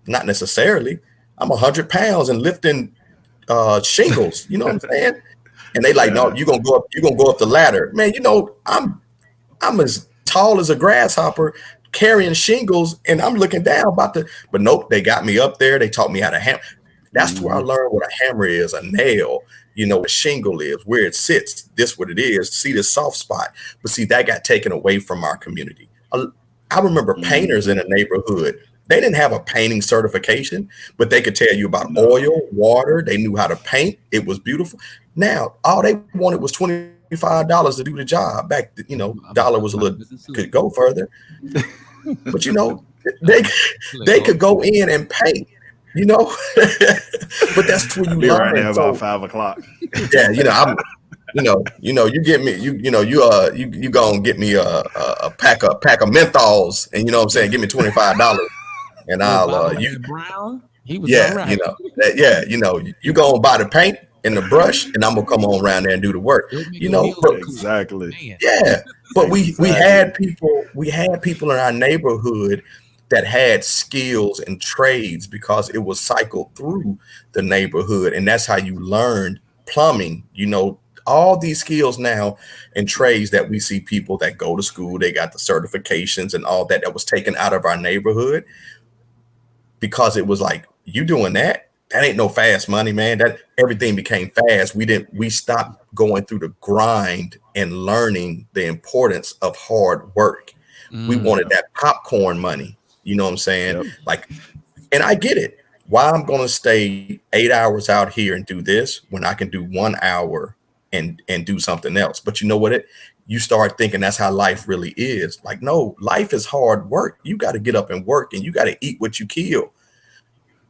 Not necessarily. I'm 100 pounds and lifting shingles. You know what I'm saying? And they like, no, Yeah. you're gonna go up the ladder. Man, I'm as tall as a grasshopper carrying shingles, and I'm looking down but nope, they got me up there. They taught me how to hammer. That's where I Hmm. learned what a hammer is, a nail, what a shingle is, where it sits, this what it is. See the soft spot. But see, that got taken away from our community. I remember painters Hmm. in a neighborhood. They didn't have a painting certification, but they could tell you about No. oil, water. They knew how to paint. It was beautiful. Now, all they wanted was $25 to do the job. Dollar was a I'm about little, to listen to could it. go further, but they Uh, like, they oh, could go in and paint, you know. But that's where I'll you be right learn. there about So 5 o'clock. yeah, you get me, you gonna get me a pack of menthols, and you know what I'm saying, give me $25, and little I'll bottle of you that brown. He was all yeah, right. you gonna buy the paint and the brush, and I'm gonna come on around there and do the work, It'll make your wheels but look cool. Exactly. Man. yeah, but we Exactly. had people in our neighborhood that had skills and trades because it was cycled through the neighborhood, and that's how you learned plumbing. All these skills now and trades that we see people that go to school, they got the certifications and all that was taken out of our neighborhood because it was like, you doing that? That ain't no fast money, man. That everything became fast. We stopped going through the grind and learning the importance of hard work. We Mm. wanted that popcorn money. You know what I'm saying? Yep. Like, and I get it. Why I'm gonna stay 8 hours out here and do this when I can do 1 hour and do something else. But you know what? you start thinking that's how life really is. Like, no, life is hard work. You got to get up and work, and you got to eat what you kill.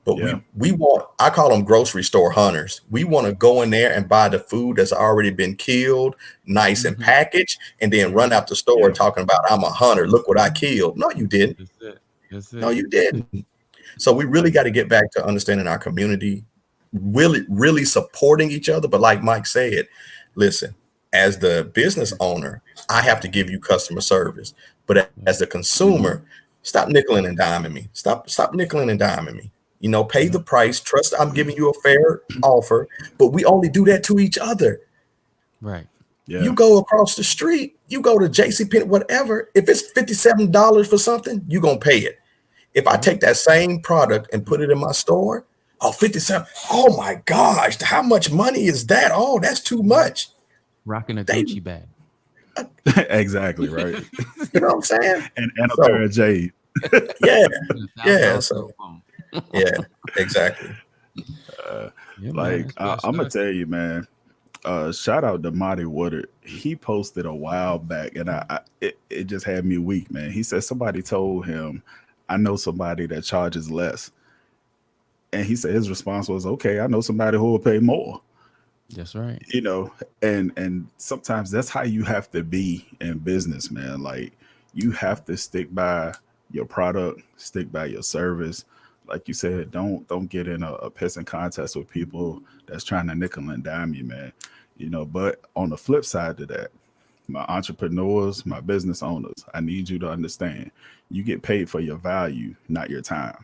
But Yeah. we want, I call them grocery store hunters. We want to go in there and buy the food that's already been killed, nice and packaged, and then run out the store Yeah. talking about, I'm a hunter. Look what I killed. No, you didn't. That's it. That's No, it. you didn't. So we really got to get back to understanding our community, really supporting each other. But like Mike said, listen, as the business owner, I have to give you customer service. But as the consumer, stop nickeling and diming me. Stop nickeling and diming me. You know, pay the price. Trust I'm giving you a fair offer. But we only do that to each other. Right. Yeah. You go across the street, you go to JCPenney, whatever. If it's $57 for something, you're going to pay it. If I take that same product and put it in my store, oh, 57. Oh my gosh, how much money is that? Oh, that's too much. Rocking a They- Gucci bag. Exactly, right. You know what I'm saying? and a So- pair of J's. Yeah, yeah. $1,000 So cell phone. yeah, exactly. Yeah, man, Like that's good I'm gonna stuff. tell you, man. Shout out to Marty Woodard. He posted a while back, and it just had me weak, man. He said somebody told him, "I know somebody that charges less," and he said his response was, "Okay, I know somebody who will pay more." That's right. You know, and sometimes that's how you have to be in business, man. Like you have to stick by your product, stick by your service. Like you said, don't get in a pissing contest with people that's trying to nickel and dime you, man. You know, but on the flip side to that, my entrepreneurs, my business owners, I need you to understand you get paid for your value, not your time.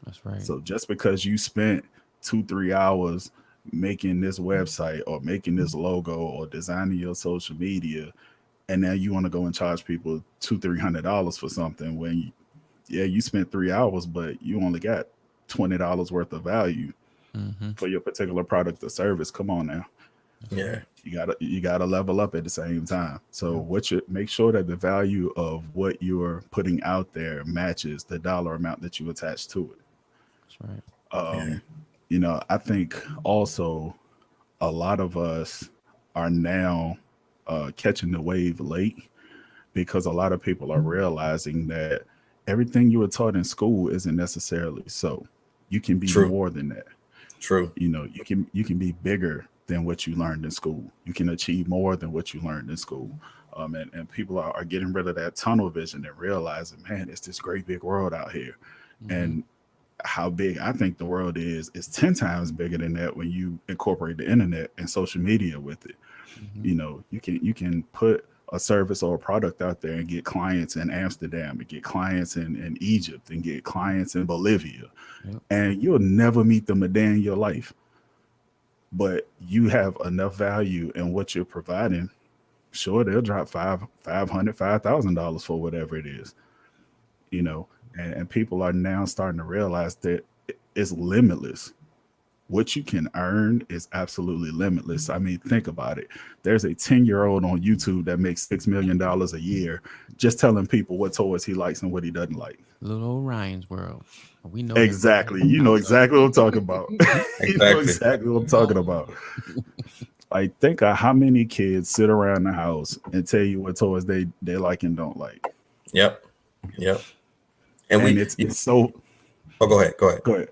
That's right. So just because you spent 2-3 hours making this website or making this logo or designing your social media, and now you want to go and charge people $200-300 for something when you spent 3 hours, but you only got $20 worth of value for your particular product or service. Come on now. Yeah, You gotta level up at the same time. So make sure that the value of what you're putting out there matches the dollar amount that you attach to it. That's right. You know, I think also a lot of us are now catching the wave late because a lot of people are realizing that everything you were taught in school isn't necessarily so. You can be True. more than that. true. You know, you can be bigger than what you learned in school. You can achieve more than what you learned in school. And people are getting rid of that tunnel vision and realizing, man, it's this great big world out here. And how big I think the world is 10 times bigger than that when you incorporate the internet and social media with it. You know, you can put a service or a product out there and get clients in Amsterdam and get clients in Egypt and get clients in Bolivia. Yep. And you'll never meet them a day in your life. But you have enough value in what you're providing. Sure, they'll drop $500-$5,000 for whatever it is, you know, and people are now starting to realize that it's limitless. What you can earn is absolutely limitless. I mean, think about it. There's a 10-year-old on YouTube that makes $6 million a year just telling people what toys he likes and what he doesn't like. Little old Ryan's world. We know Exactly. You know exactly what I'm talking about. You know Exactly. exactly what I'm talking about. Like, think of how many kids sit around the house and tell you what toys they like and don't like. Yep. And And it's so oh, go ahead. go ahead.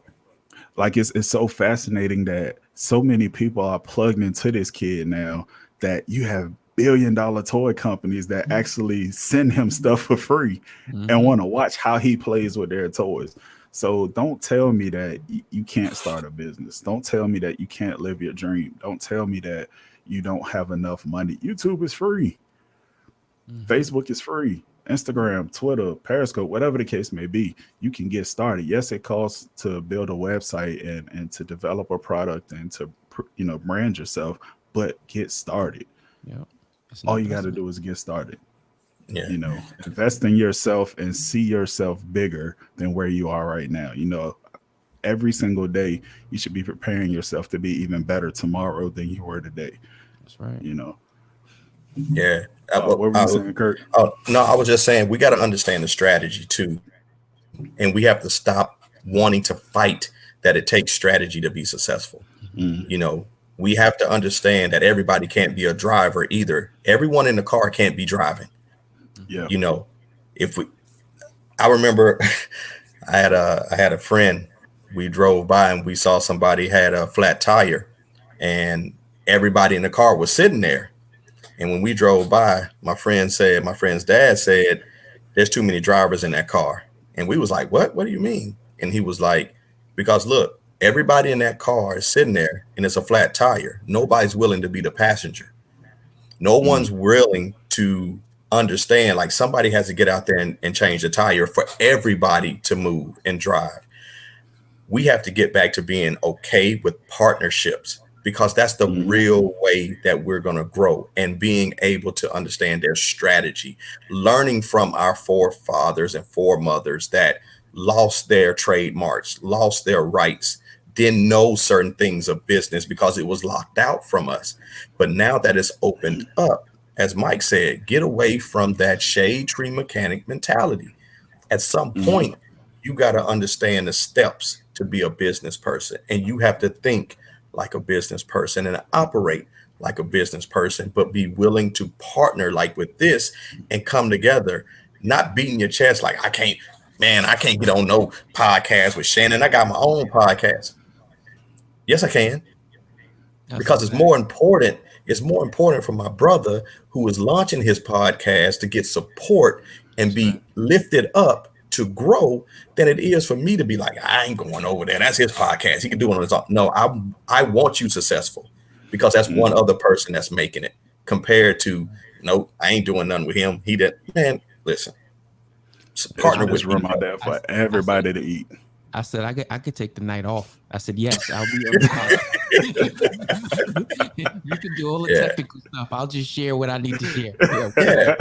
Like it's so fascinating that so many people are plugged into this kid now that you have billion-dollar toy companies that actually send him stuff for free and want to watch how he plays with their toys. So don't tell me that you can't start a business. Don't tell me that you can't live your dream. Don't tell me that you don't have enough money. YouTube is free. Facebook is free. Instagram, Twitter, Periscope, whatever the case may be, you can get started. Yes, it costs to build a website and to develop a product and to brand yourself, but get started. Yep. All you got to do is get started. Yeah. You know, invest in yourself and see yourself bigger than where you are right now. You know, every single day you should be preparing yourself to be even better tomorrow than you were today. That's right. You know. Yeah. What were you saying, Kurt? Oh, no, I was just saying we got to understand the strategy too. And we have to stop wanting to fight that it takes strategy to be successful. You know, We have to understand that everybody can't be a driver either. Everyone in the car can't be driving. Yeah. You know, if we, I remember I had a friend. We drove by and we saw somebody had a flat tire, and everybody in the car was sitting there. And when we drove by, my friend's dad said, "There's too many drivers in that car." And we was like, "What? What do you mean?" And he was like, "Because look, everybody in that car is sitting there, and it's a flat tire. Nobody's willing to be the passenger. No Mm, one's willing to understand. Like somebody has to get out there and change the tire for everybody to move and drive. We have to get back to being okay with partnerships because that's the mhm, real way that we're going to grow and being able to understand their strategy, learning from our forefathers and foremothers that lost their trademarks, lost their rights, didn't know certain things of business because it was locked out from us. But now that it's opened up, as Mike said, get away from that shade tree mechanic mentality. At some mhm, point, you got to understand the steps to be a business person, and you have to think like a business person and operate like a business person, but be willing to partner like with this and come together, not beating your chest like, I can't, man, I can't get on no podcast with Shannon. I got my own podcast. Yes, I can, That's a because it's fact. more important. It's more important for my brother who is launching his podcast to get support and That's right. be lifted up to grow than it is for me to be like, I ain't going over there. That's his podcast. He can do it on his own. No, I want you successful because that's one mhm. other person that's making it compared to, no, I ain't doing nothing with him. He did, man, listen, There's partner with room each out other. there I, for I said, everybody to eat. I could take the night off. I said, yes, I'll be on the pod. You can do all the Yeah, technical stuff. I'll just share what I need to share. Yeah, yeah,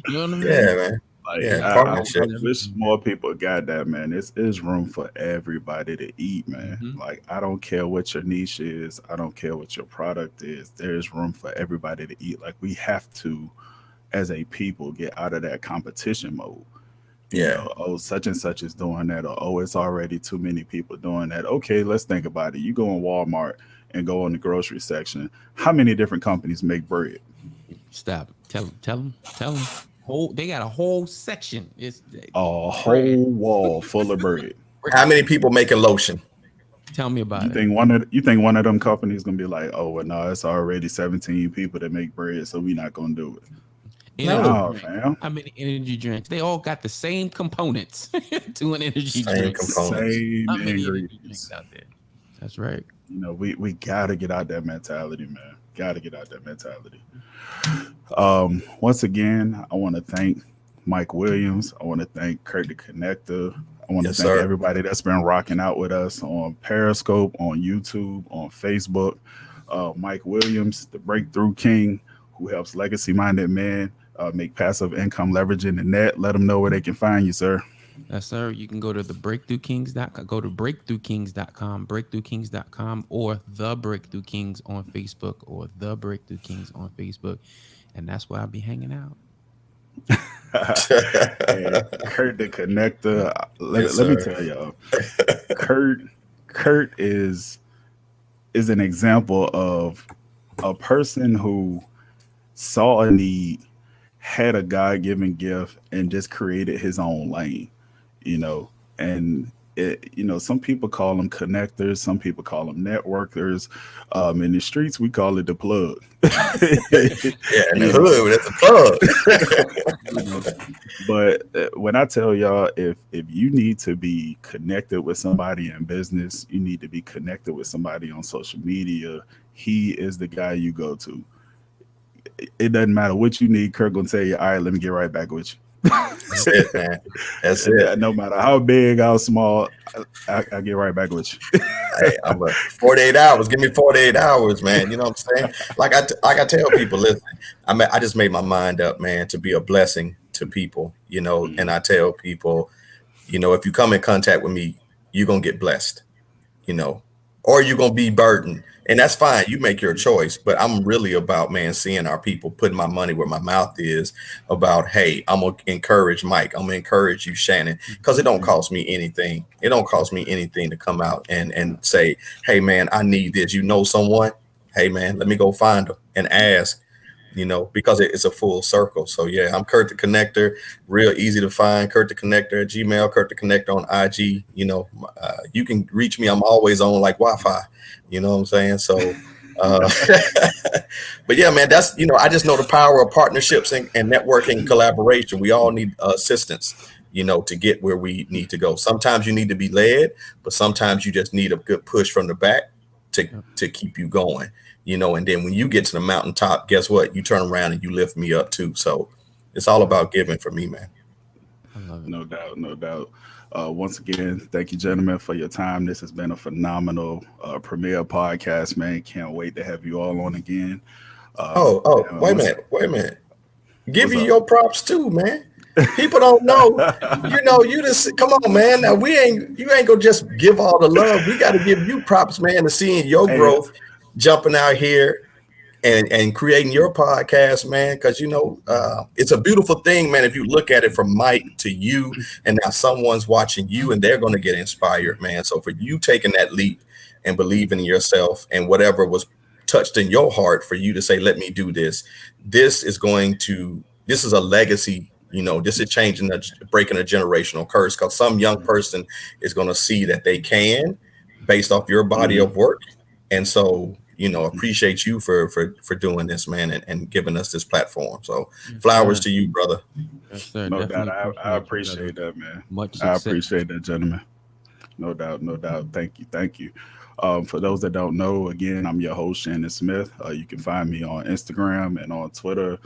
you know what I yeah, mean? man. Like Yeah, I partnership. wish more people got that, man. It's room for everybody to eat, man. Mm-hmm. Like I don't care what your niche is, I don't care what your product is. There's room for everybody to eat. Like we have to, as a people, get out of that competition mode. You Yeah, know, oh, such and such is doing that, or oh, it's already too many people doing that. Okay, let's think about it. You go in Walmart and go in the grocery section. How many different companies make bread? Stop. Tell them. They got a whole section. It's A bread. whole wall full of bread. how many people making lotion? Tell me You about it. think one of them companies gonna be like, oh well, no, it's already 17 people that make bread, so we not gonna do it. Energy No, Nah, drinks. fam. How many energy drinks? They all got the same components to an energy same drink. components. Same How many energy drinks ingredients. out there? That's right. You know, we gotta get out that mentality, man. Gotta get out that mentality. Once again, I want to thank Mike Williams. I want to thank Kurt the Connector. I want to Yes, thank sir. everybody that's been rocking out with us on Periscope, on YouTube, on Facebook. Mike Williams, the Breakthrough King, who helps legacy-minded men make passive income leveraging the net. Let them know where they can find you, sir. Yes, sir. You can go to the breakthroughkings.com, go to breakthroughkings.com, or the Breakthrough Kings on Facebook, or the Breakthrough Kings on Facebook. And that's where I'll be hanging out. And Kurt the Connector. Yes, Let me sir. tell y'all, Kurt Kurt is an example of a person who saw a need, had a God given gift, and just created his own lane. You know, and some people call them connectors, some people call them networkers. In the streets, we call it the plug. Yeah, in the you know, hood, that's a plug. but when I tell y'all, if you need to be connected with somebody in business, you need to be connected with somebody on social media. He is the guy you go to. It doesn't matter what you need. Kirk gonna tell you, all right, let me get right back with That's it, you. man. That's And it. no matter how big, how small, I get right back with you. Hey, I'm a 48 hours. Give me 48 hours, man. You know what I'm saying? Like I tell people, listen, I just made my mind up, man, to be a blessing to people, and Mhm. I tell people, if you come in contact with me, you're gonna get blessed, you know, or you're gonna be burdened. And that's fine. You make your choice. But I'm really about, man, seeing our people, putting my money where my mouth is, about, hey, I'm gonna encourage Mike. I'm gonna encourage you, Shannon, because it don't cost me anything. It don't cost me anything to come out and say, hey man, I need this. You know someone? hey man, let me go find them and ask, because it's a full circle. So yeah, I'm Kurt the Connector, real easy to find. Kurt the Connector at Gmail, Kurt the Connector on IG. You can reach me. I'm always on like Wi-Fi. You know what I'm saying? So, but yeah, man, that's I just know the power of partnerships and networking, collaboration. We all need assistance, to get where we need to go. Sometimes you need to be led, but sometimes you just need a good push from the back to keep you going. And then when you get to the mountaintop, guess what? You turn around and you lift me up too. So it's all about giving for me, man. I love it. No doubt, no doubt. Once again, thank you, gentlemen, for your time. This has been a phenomenal premiere podcast, man. Can't wait to have you all on again. Wait a minute. Give What's you up? your props too, man. People don't know, you just come on, man. Now you ain't gonna just give all the love. We got to give you props, man, to seeing your Hey, growth, jumping out here and creating your podcast, man. Because it's a beautiful thing, man. If you look at it from Mike to you, and now someone's watching you, and they're going to get inspired, man. So for you taking that leap and believing in yourself and whatever was touched in your heart for you to say, let me do this. This is a legacy. This is breaking a generational curse, because some young person is going to see that they can, based off your body of work. And so, appreciate you for doing this, man, and giving us this platform. So flowers to you, brother. Yes, sir. no Definitely doubt. I appreciate you, appreciate that, man. Much I success. appreciate that, gentlemen. No doubt, no doubt. Thank you, thank you. For those that don't know, again, I'm your host, Shannon Smith. You can find me on Instagram and on Twitter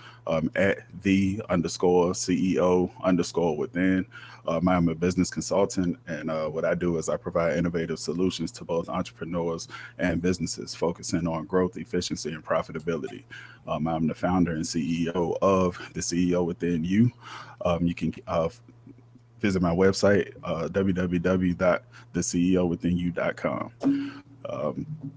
at @the_CEO_within. I'm a business consultant, and what I do is I provide innovative solutions to both entrepreneurs and businesses, focusing on growth, efficiency, and profitability. I'm the founder and CEO of The CEO Within You. You can visit my website, www.theceowithinyou.com.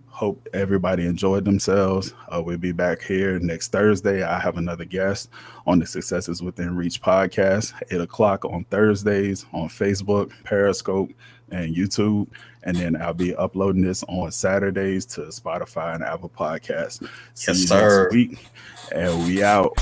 Hope everybody enjoyed themselves. We'll be back here next Thursday. I have another guest on the Successes Within Reach podcast, 8 o'clock on Thursdays on Facebook, Periscope, and YouTube. And then I'll be uploading this on Saturdays to Spotify and Apple Podcasts. See you next week. And we out.